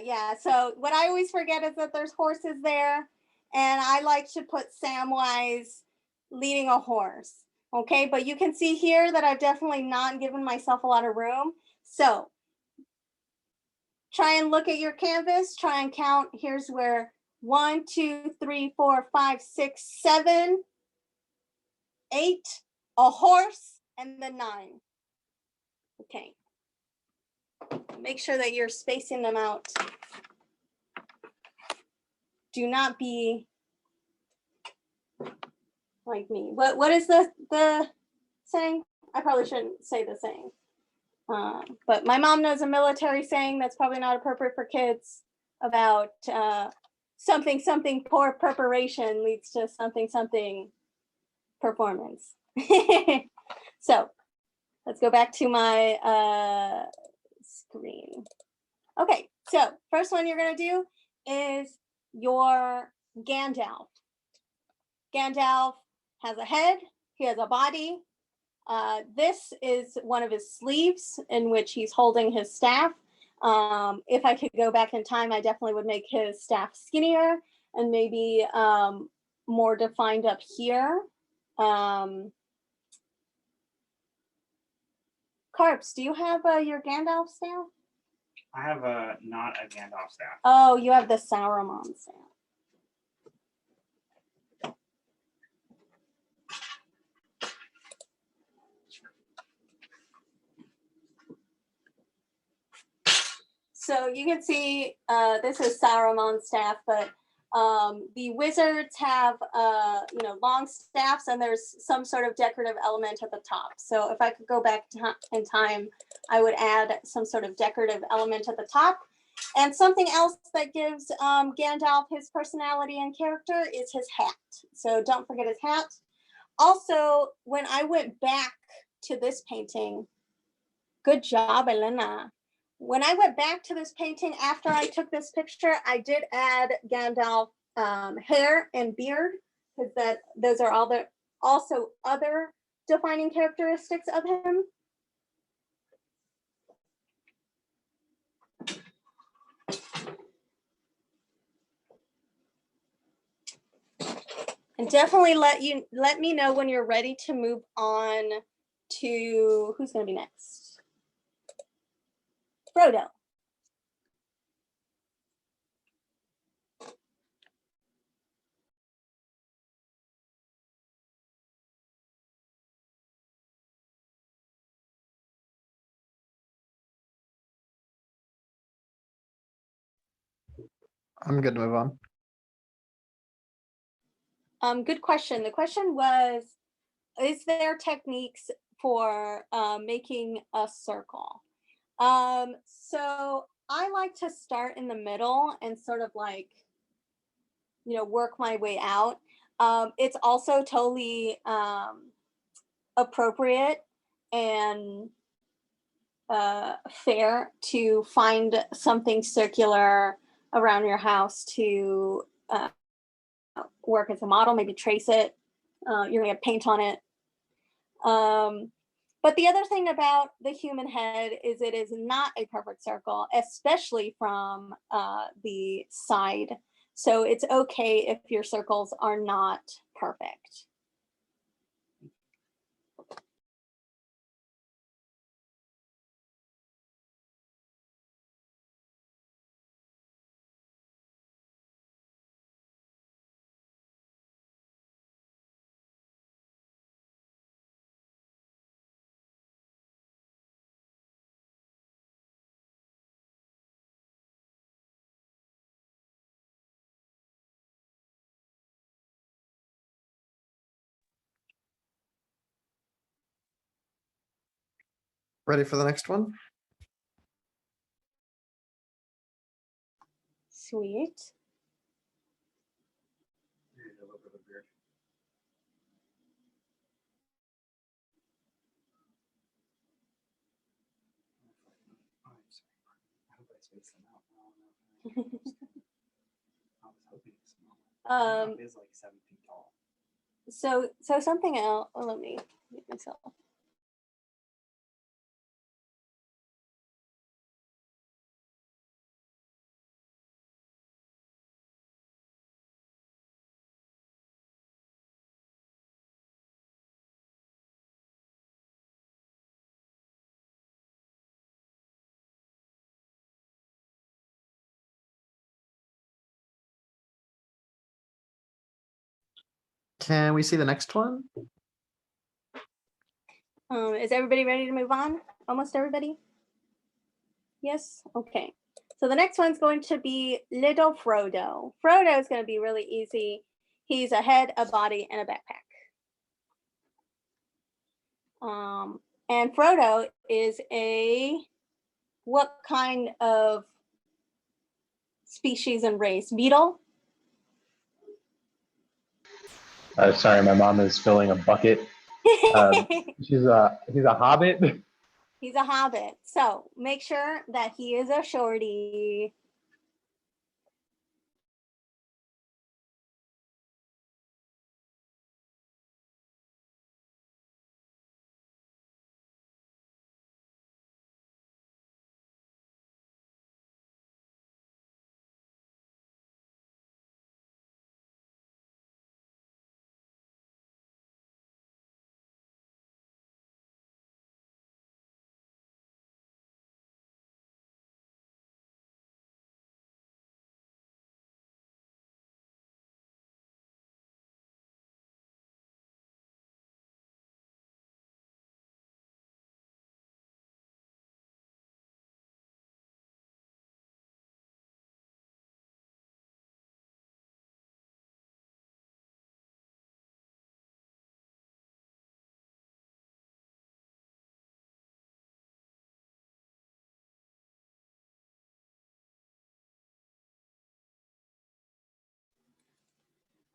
Yeah. So what I always forget is that there's horses there, and I like to put Samwise leading a horse. Okay, but you can see here that I've definitely not given myself a lot of room. So try and look at your canvas, try and count. Here's where 1, 2, 3, 4, 5, 6, 7, 8, a horse, and then 9. Okay. Make sure that you're spacing them out. Do not be like me. What is the saying? I probably shouldn't say the saying. But my mom knows a military saying that's probably not appropriate for kids about something poor preparation leads to something performance. So let's go back to my screen. Okay, so first one you're gonna do is your Gandalf. Gandalf has a head, he has a body. This is one of his sleeves in which he's holding his staff. If I could go back in time, I definitely would make his staff skinnier and maybe more defined up here. Carps, do you have your Gandalf staff? I have not a Gandalf staff. Oh, you have the Sauron staff. So you can see this is Saruman's staff, but the wizards have long staffs, and there's some sort of decorative element at the top. So if I could go back in time, I would add some sort of decorative element at the top. And something else that gives Gandalf his personality and character is his hat. So don't forget his hat. Also, when I went back to this painting, good job, Elena. When I went back to this painting after I took this picture, I did add Gandalf hair and beard, because those are also other defining characteristics of him. And definitely let me know when you're ready to move on to who's going to be next. Frodo. I'm good to move on. Good question. The question was, is there techniques for making a circle? So I like to start in the middle and sort of like, work my way out. It's also totally appropriate and fair to find something circular around your house to work as a model, maybe trace it. You're gonna paint on it. But the other thing about the human head is it is not a perfect circle, especially from the side. So it's okay if your circles are not perfect. Ready for the next one? Sweet. this amount. I was hoping it's smaller. It's like 7 feet tall. So something else. Oh, let me get myself. Can we see the next one? Is everybody ready to move on? Almost everybody? Yes? Okay. So the next one's going to be Little Frodo. Frodo is going to be really easy. He's a head, a body, and a backpack. And Frodo is what kind of species and race? Beetle? Sorry, my mom is filling a bucket. He's a hobbit. He's a hobbit. So make sure that he is a shorty.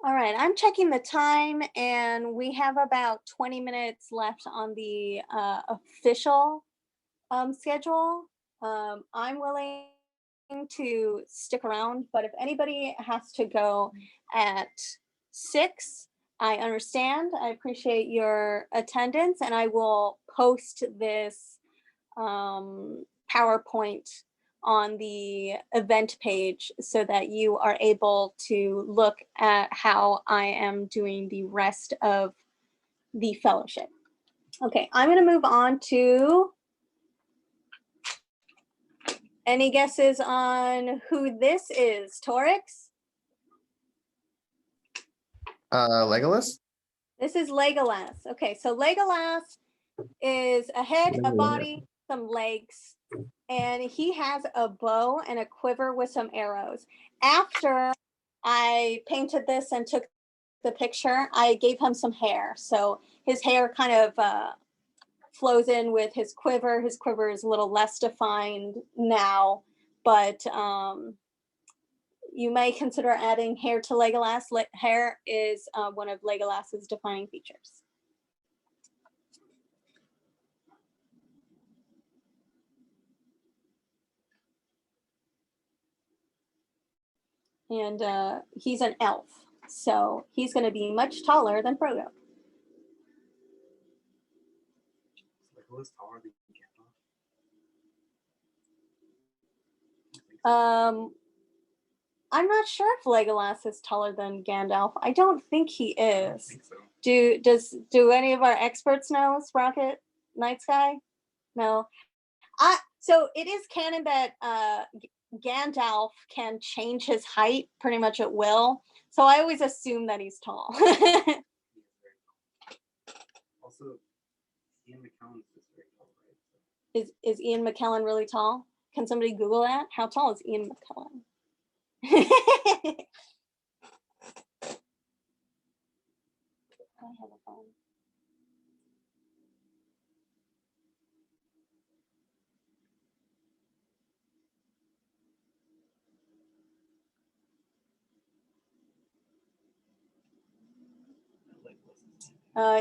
All right, I'm checking the time and we have about 20 minutes left on the official schedule. I'm willing to stick around, but if anybody has to go at 6, I understand. I appreciate your attendance and I will post this PowerPoint on the event page so that you are able to look at how I am doing the rest of the fellowship. Okay, I'm going to move on to any guesses on who this is, Torix? Legolas? This is Legolas. Okay, so Legolas is a head, a body, some legs, and he has a bow and a quiver with some arrows. After I painted this and took the picture, I gave him some hair. So his hair kind of flows in with his quiver. His quiver is a little less defined now, but you may consider adding hair to Legolas. Hair is one of Legolas's defining features. And he's an elf, so he's going to be much taller than Frodo. Legolas taller than I'm not sure if Legolas is taller than Gandalf. I don't think he is. I don't think so. Do any of our experts know, Sprocket, Night Sky? No. So it is canon that Gandalf can change his height pretty much at will. So I always assume that he's tall. Also, Ian McKellen is very tall, right? Is Ian McKellen really tall? Can somebody Google that? How tall is Ian McKellen? I have a phone.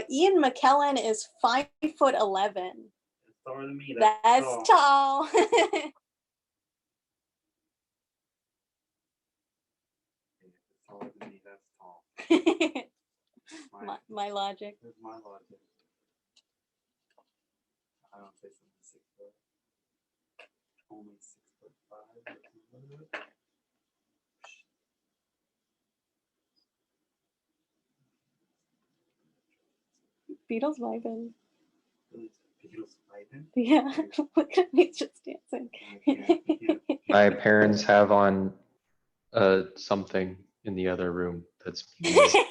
Ian McKellen is 5'11". That's taller than me. That's tall. taller than me. That's tall. my logic. That's my logic. I don't say something 6 foot. Only 6'5". Beatles vibing. Beatles vibing? Yeah, look at me just dancing. My parents have on something in the other room that's music.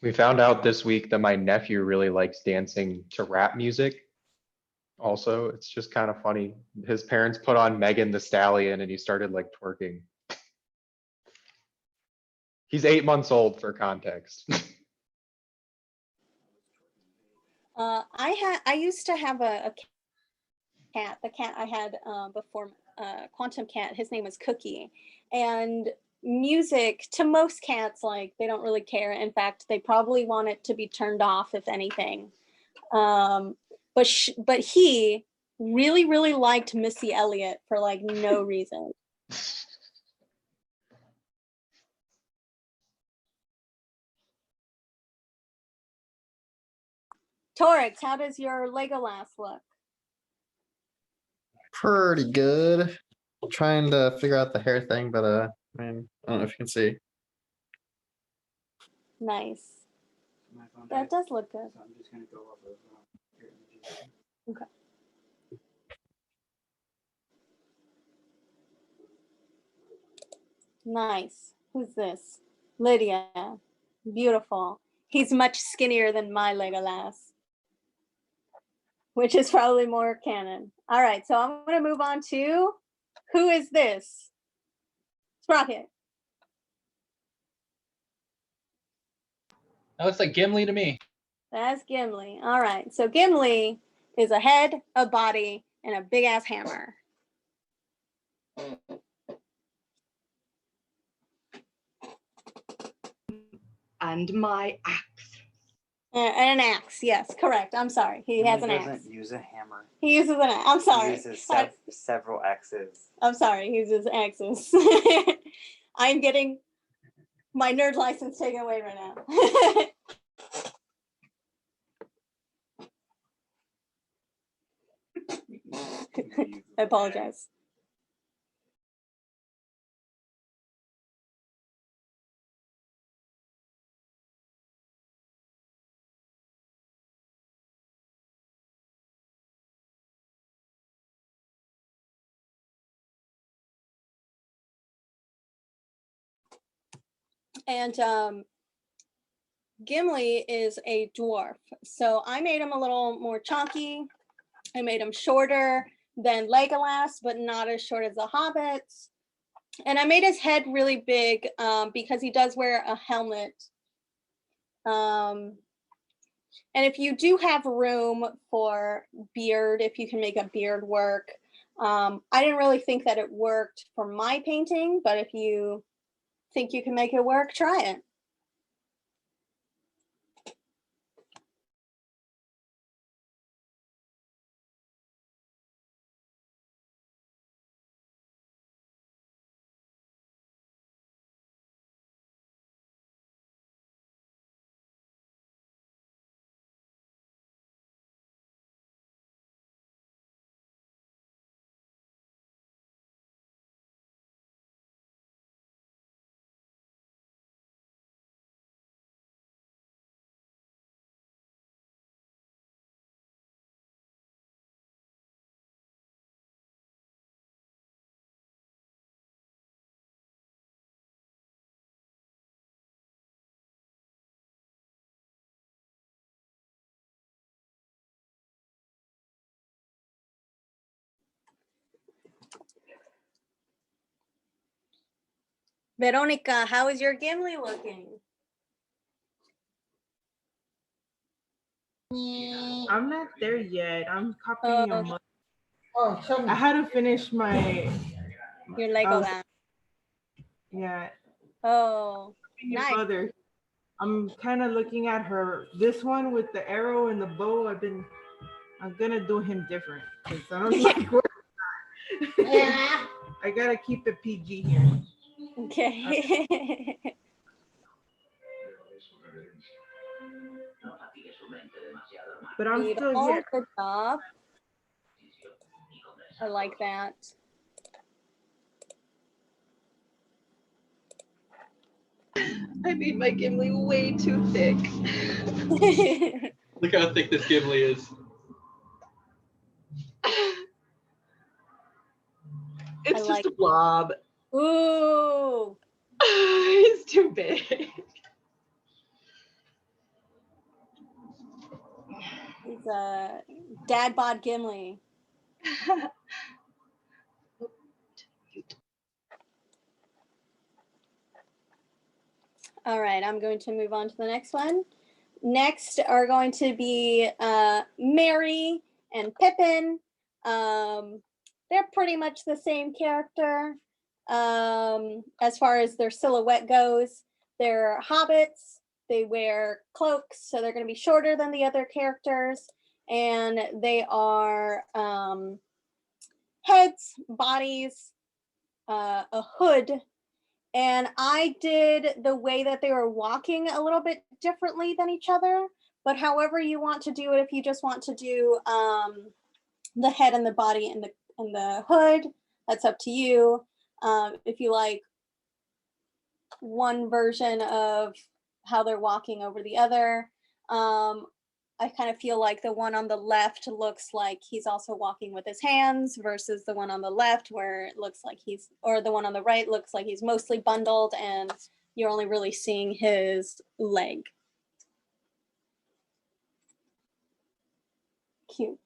We found out this week that my nephew really likes dancing to rap music. Also, it's just kind of funny. His parents put on Megan Thee Stallion and he started like twerking. He's 8 months old for context. I used to have a cat. The cat I had before Quantum Cat, his name was Cookie. And music to most cats, like, they don't really care. In fact, they probably want it to be turned off, if anything. But he really liked Missy Elliott for like no reason. Torix, how does your Legolas look? Pretty good. Trying to figure out the hair thing, but I mean, I don't know if you can see. Nice. My phone That died, does look good. so I'm just gonna go off of your images. Okay. Nice. Who's this? Lydia. Beautiful. He's much skinnier than my Legolas, which is probably more canon. All right, so I'm going to move on to, who is this? Sprocket. That looks like Gimli to me. That's Gimli. All right, so Gimli is a head, a body, and a big ass hammer. And my axe. And an axe, yes, correct. I'm sorry. He has an axe. doesn't use a hammer. He uses an axe. I'm sorry. He uses several axes. I'm sorry. He uses axes. I'm getting my nerd license taken away right now. I apologize. And Gimli is a dwarf. So I made him a little more chunky. I made him shorter than Legolas, but not as short as the hobbits. And I made his head really big because he does wear a helmet. And if you do have room for beard, if you can make a beard work, I didn't really think that it worked for my painting, but if you think you can make it work, try it. Veronica, how is your Gimli looking? I'm not there yet. I'm copying your mother. Oh, show me. I had to finish my Your Legolas. Yeah. Oh, Your nice. mother. I'm kind of looking at her. This one with the arrow and the bow. I'm gonna do him different because I don't like Yeah. I gotta keep it PG here. Okay. But I'm still Beautiful. here. Good job. I like that. I made my Gimli way too thick. Look how thick this Gimli is. It's like just a blob. Ooh. It's too big. He's a dad bod Gimli. All right, I'm going to move on to the next one. Next are going to be Merry and Pippin. They're pretty much the same character as far as their silhouette goes. They're hobbits. They wear cloaks, so they're going to be shorter than the other characters. And they are heads, bodies, a hood. And I did the way that they were walking a little bit differently than each other. But however you want to do it, if you just want to do the head and the body and the hood, that's up to you. If you like one version of how they're walking over the other, I kind of feel like the one on the left looks like he's also walking with his hands versus the one on the left where it looks like or the one on the right looks like he's mostly bundled and you're only really seeing his leg. Cute.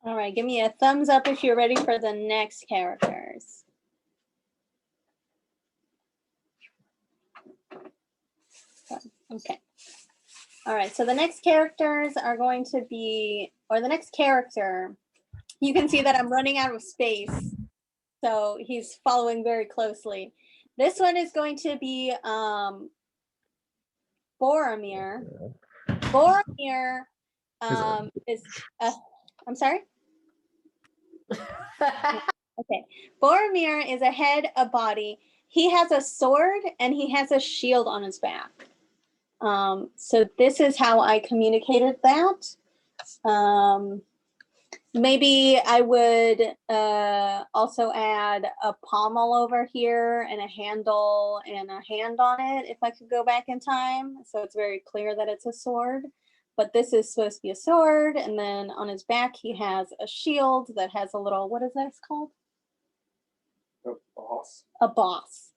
All right, give me a thumbs up if you're ready for the next characters. Okay. All right, so the next characters are going to be, or the next character, you can see that I'm running out of space, so he's following very closely. This one is going to be Boromir. Boromir is, I'm sorry? Okay, Boromir is a head, a body. He has a sword and he has a shield on his back. So this is how I communicated that. Maybe I would also add a pommel over here and a handle and a hand on it if I could go back in time. So it's very clear that it's a sword. But this is supposed to be a sword. And then on his back, he has a shield that has a little, what is this called? A boss. A boss.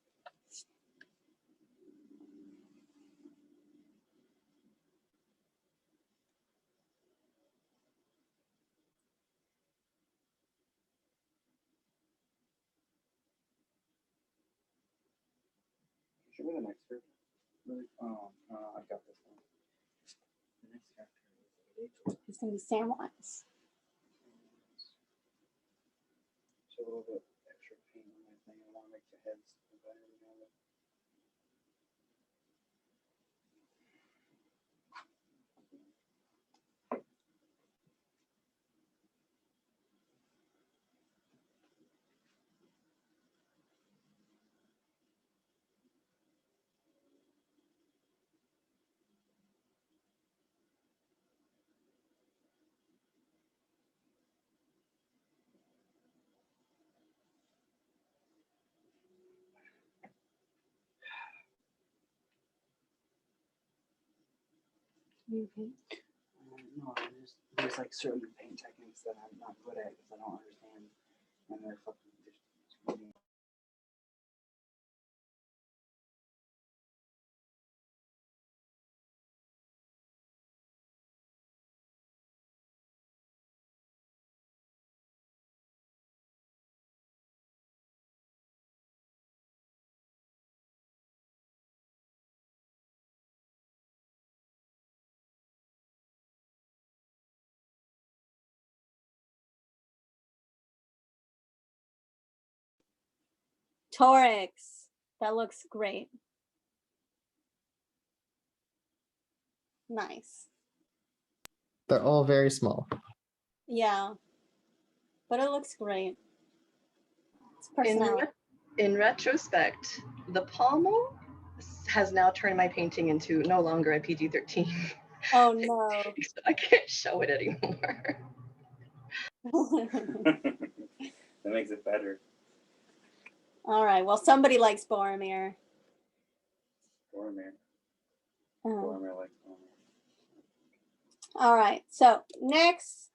Show me the next character. Really? Oh, I got this one. The next character is gonna be Samwise. So a little bit extra paint on my thing. I want to make the heads better. Okay. No, there's like certain paint techniques that I'm not good at because I don't understand, and they're fucking just. Torix, that looks great. Nice. They're all very small. Yeah, but it looks great. It's In, personality. in retrospect, the pommel has now turned my painting into no longer a PG-13. Oh no. So I can't show it anymore. That makes it better. All right. Well, somebody likes Boromir. Boromir. Oh. Boromir likes Boromir. All right. So next,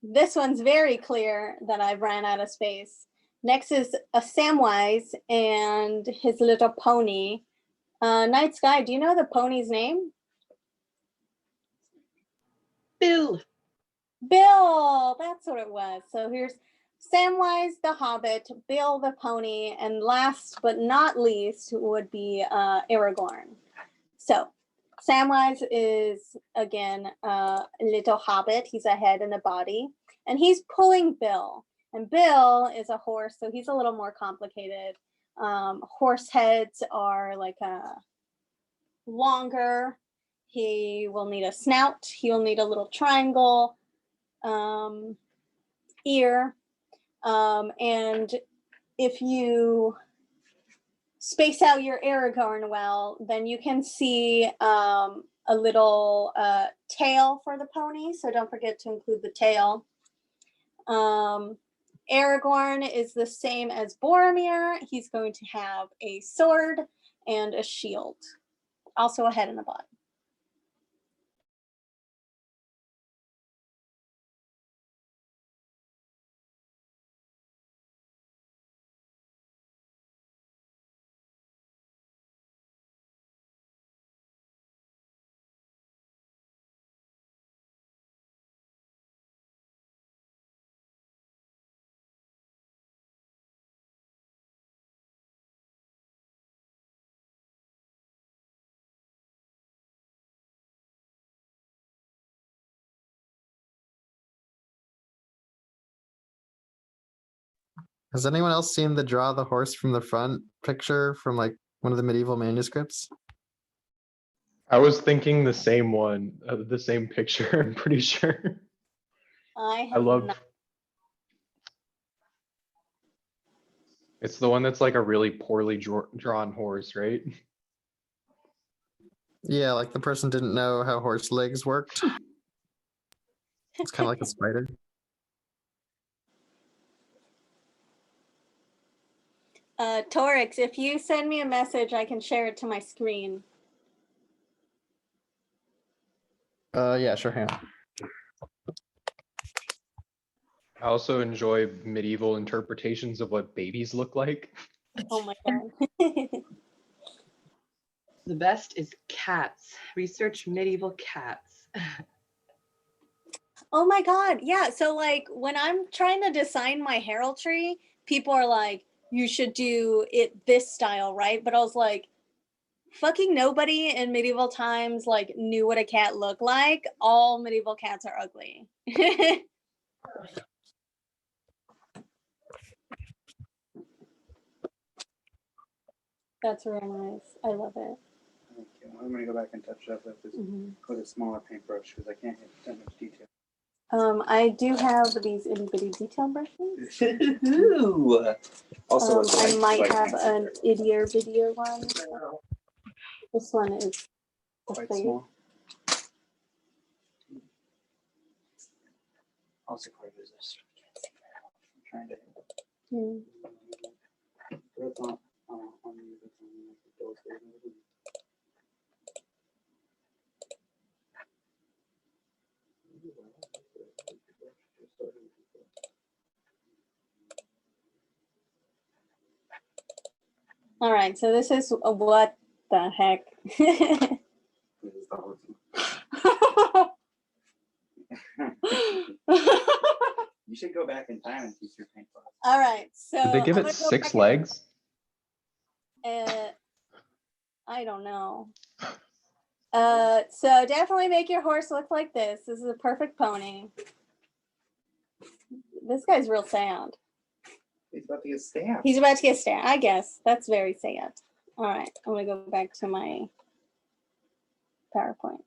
this one's very clear that I've ran out of space. Next is a Samwise and his little pony. Night Sky, do you know the pony's name? Bill. Bill, that's what it was. So here's Samwise the Hobbit, Bill the pony, and last but not least would be Aragorn. So Samwise is, again, a little hobbit. He's a head and a body, and he's pulling Bill. And Bill is a horse, so he's a little more complicated. Horse heads are like longer. He will need a snout. He'll need a little triangle ear. And if you space out your Aragorn well, then you can see a little tail for the pony. So don't forget to include the tail. Aragorn is the same as Boromir. He's going to have a sword and a shield. Also a head and a body. Has anyone else seen the draw the horse from the front picture from like one of the medieval manuscripts? I was thinking the same one, the same picture, I'm pretty sure. I I love. not. It's the one that's like a really poorly drawn horse, right? Yeah, like the person didn't know how horse legs worked. It's kind of like a spider. Torix, if you send me a message, I can share it to my screen. Yeah, sure, hang on. I also enjoy medieval interpretations of what babies look like. Oh my god. The best is cats. Research medieval cats. Oh my god. Yeah. So like when I'm trying to design my heraldry, people are like, you should do it this style, right? But I was like, fucking nobody in medieval times like knew what a cat looked like. All medieval cats are ugly. That's real nice. I love it. Thank you. I'm gonna go back and touch it up with a smaller paintbrush because I can't hit that much detail. I do have these itty bitty detail brushes. Ooh. Also, I might have an ittier bittier one. This one is quite big. small. Also, quite resistant. I'm trying to. But it's not on you. All right, so this is what the heck. You should go back in time and teach your paintbrush. All right, so Did they give I'm it gonna go 6 back legs? I don't know. So definitely make your horse look like this. This is a perfect pony. This guy's real sad. He's about to get stabbed. He's about to get stabbed. I guess that's very sad. All right, I'm gonna go back to my PowerPoint.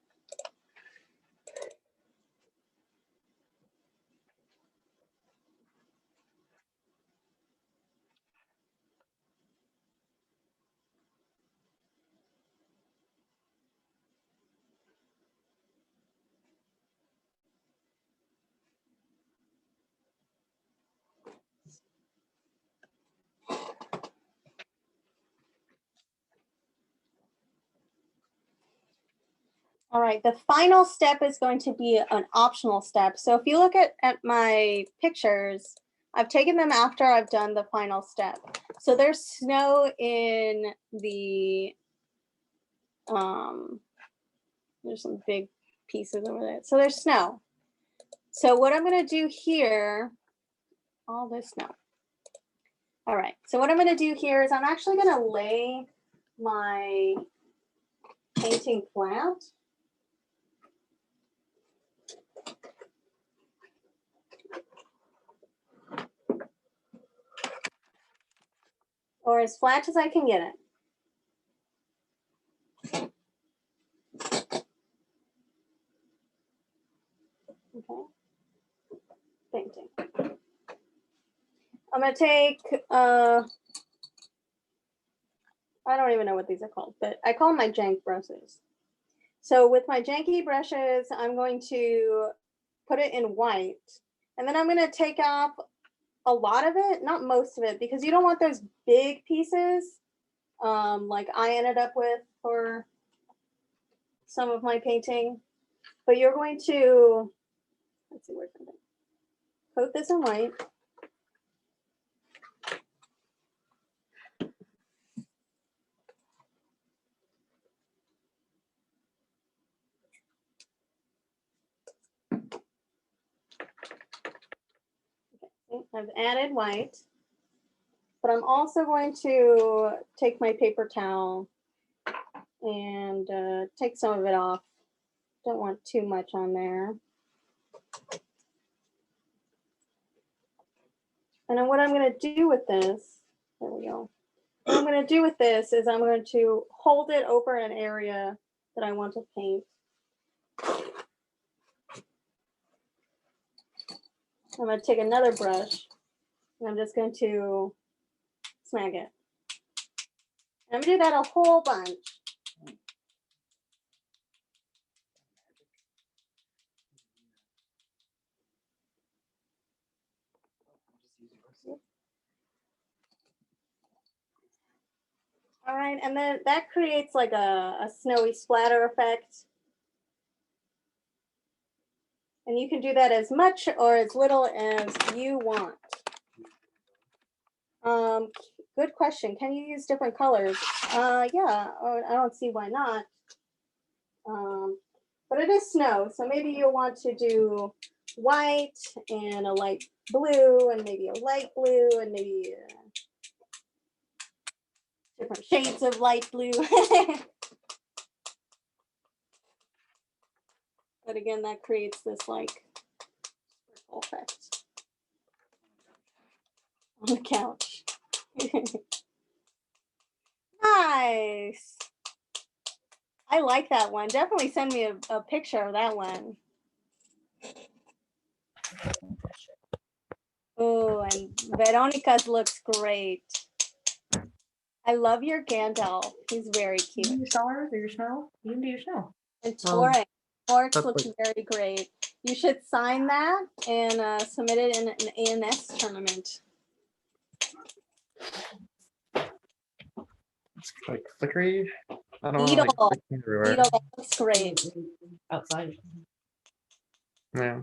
All right, the final step is going to be an optional step. So if you look at my pictures, I've taken them after I've done the final step. So there's snow in the, there's some big pieces over there. So there's snow. So what I'm gonna do here, all this snow. All right, so what I'm gonna do here is I'm actually gonna lay my painting flat. Or as flat as I can get it. Okay. Painting. I'm gonna take, I don't even know what these are called, but I call them my jank brushes. So with my janky brushes, I'm going to put it in white, and then I'm gonna take off a lot of it, not most of it, because you don't want those big pieces like I ended up with for some of my painting. But you're going to, let's see, where's it? Coat this in white. Okay, I've added white, but I'm also going to take my paper towel and take some of it off. Don't want too much on there. And then what I'm going to do with this, there we go. What I'm going to do with this is I'm going to hold it over an area that I want to paint. I'm going to take another brush and I'm just going to snag it. And I'm going to do that a whole bunch. All right, and then that creates like a snowy splatter effect. And you can do that as much or as little as you want. Good question. Can you use different colors? Yeah, I don't see why not. But it is snow, so maybe you'll want to do white and a light blue and maybe a light blue and maybe different shades of light blue. But again, that creates this like sparkle effect on the couch. Nice. I like that one. Definitely send me a picture of that one. Oh, and Veronica's looks great. I love your Gandalf. He's very cute. Your stars or your snow? You can do your snow. And Torrent. Torrent that's looks very great. You should sign that and submit it in an ANS tournament. It's like flickery. I don't Beetle. know. Like, everywhere. Beetle, that looks great. Outside. Yeah.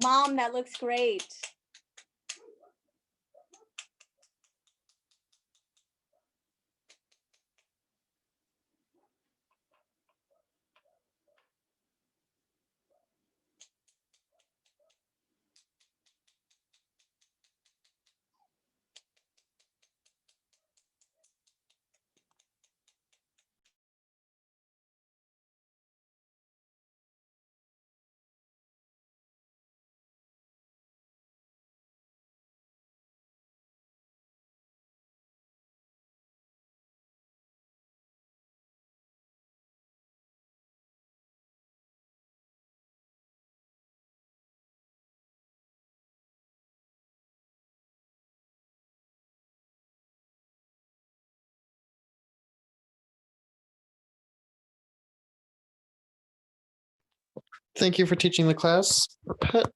Mom, that looks great. Thank you for teaching the class, Pet.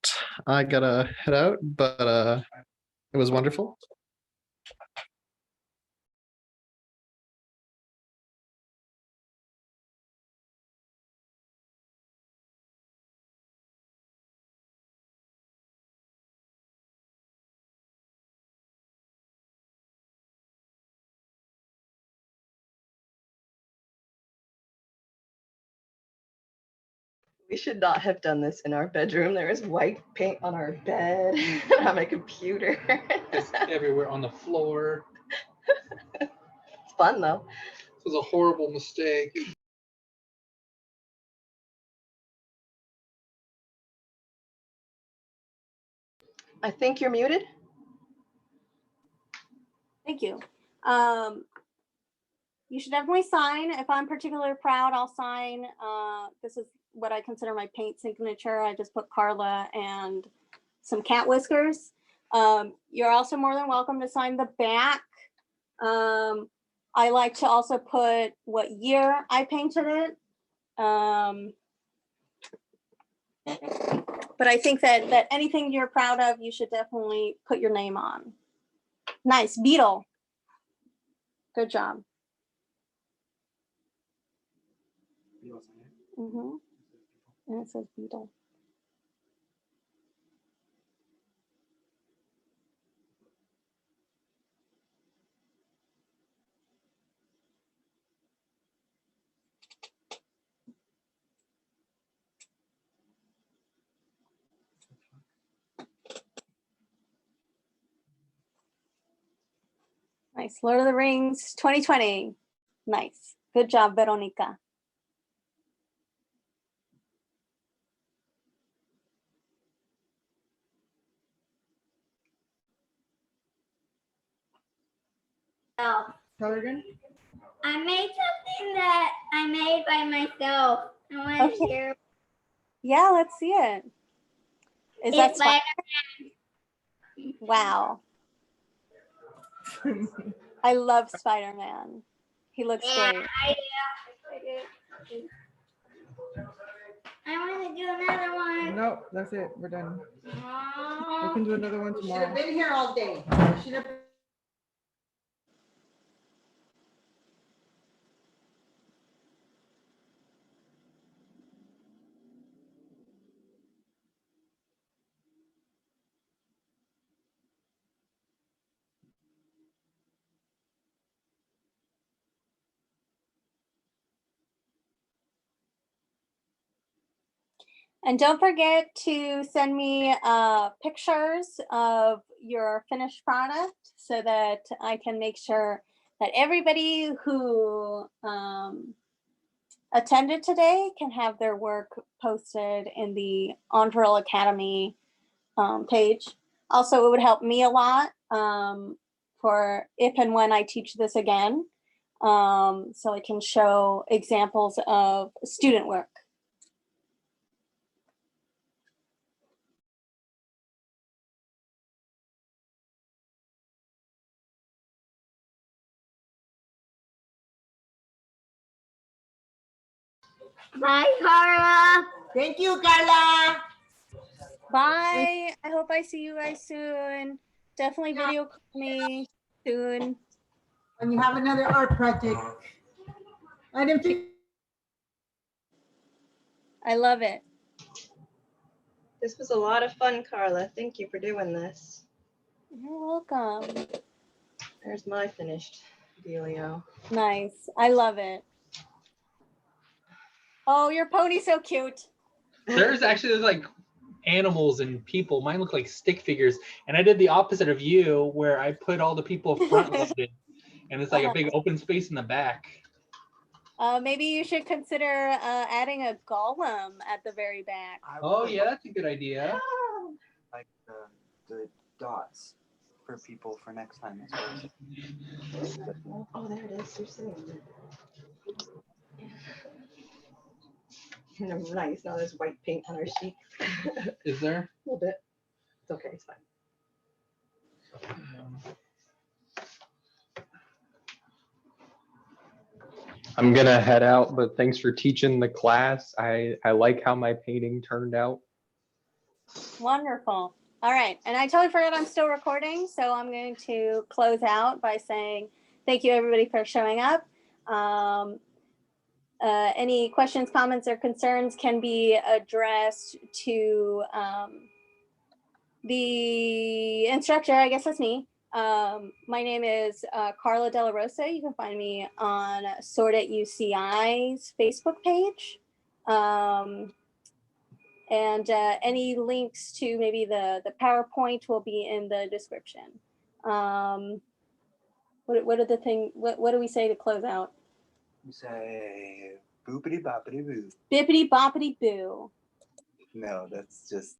I gotta head out, but it was wonderful. We should not have done this in our bedroom. There is white paint on our bed, on my computer. It's everywhere on the floor. It's fun though. This was a horrible mistake. I think you're muted. Thank you. You should definitely sign. If I'm particularly proud, I'll sign. This is what I consider my paint signature. I just put Carla and some cat whiskers. You're also more than welcome to sign the back. I like to also put what year I painted it. But I think that anything you're proud of, you should definitely put your name on. Nice, Beetle. Good job. Mm-hmm. And it says Beetle. Nice. Lord of the Rings 2020. Nice. Good job, Veronica. Oh, Tell her again. I made something that I made by myself. I want to share. Yeah, let's see it. Is that It's Wow. I love Spider-Man. He looks great. I do. I want to do another one. Nope, that's it. We're done. We Oh. can do another one Should tomorrow. have been here all day. Should have. And don't forget to send me pictures of your finished product so that I can make sure that everybody who attended today can have their work posted in the Andrel Academy page. Also, it would help me a lot for if and when I teach this again, so I can show examples of student work. Bye, Carla. Thank you, Carla. Bye. I hope I see you guys soon. Definitely video call me soon. When you have another art project. I didn't think I love it. This was a lot of fun, Carla. Thank you for doing this. You're welcome. There's my finished dealio. Nice. I love it. Oh, your pony's so cute. There's like animals and people. Mine look like stick figures. And I did the opposite of you, where I put all the people front loaded, and it's like a big open space in the back. Maybe you should consider adding a golem at the very back. Oh yeah, that's a good idea. Like the dots for people for next time. Oh, there it is. You're sitting there. Nice. Now there's white paint on our sheet. Is there? A little bit. It's okay. It's fine. I'm gonna head out, but thanks for teaching the class. I like how my painting turned out. Wonderful. All right. And I totally forgot I'm still recording. So I'm going to close out by saying thank you, everybody, for showing up. Any questions, comments, or concerns can be addressed to the instructor. I guess that's me. My name is Carla Della Rosa. You can find me on Sword at UCI's Facebook page. And any links to maybe the PowerPoint will be in the description. What are the thing? What do we say to close out? You say boopity boppity boo. Bippity boppity boo. No, that's just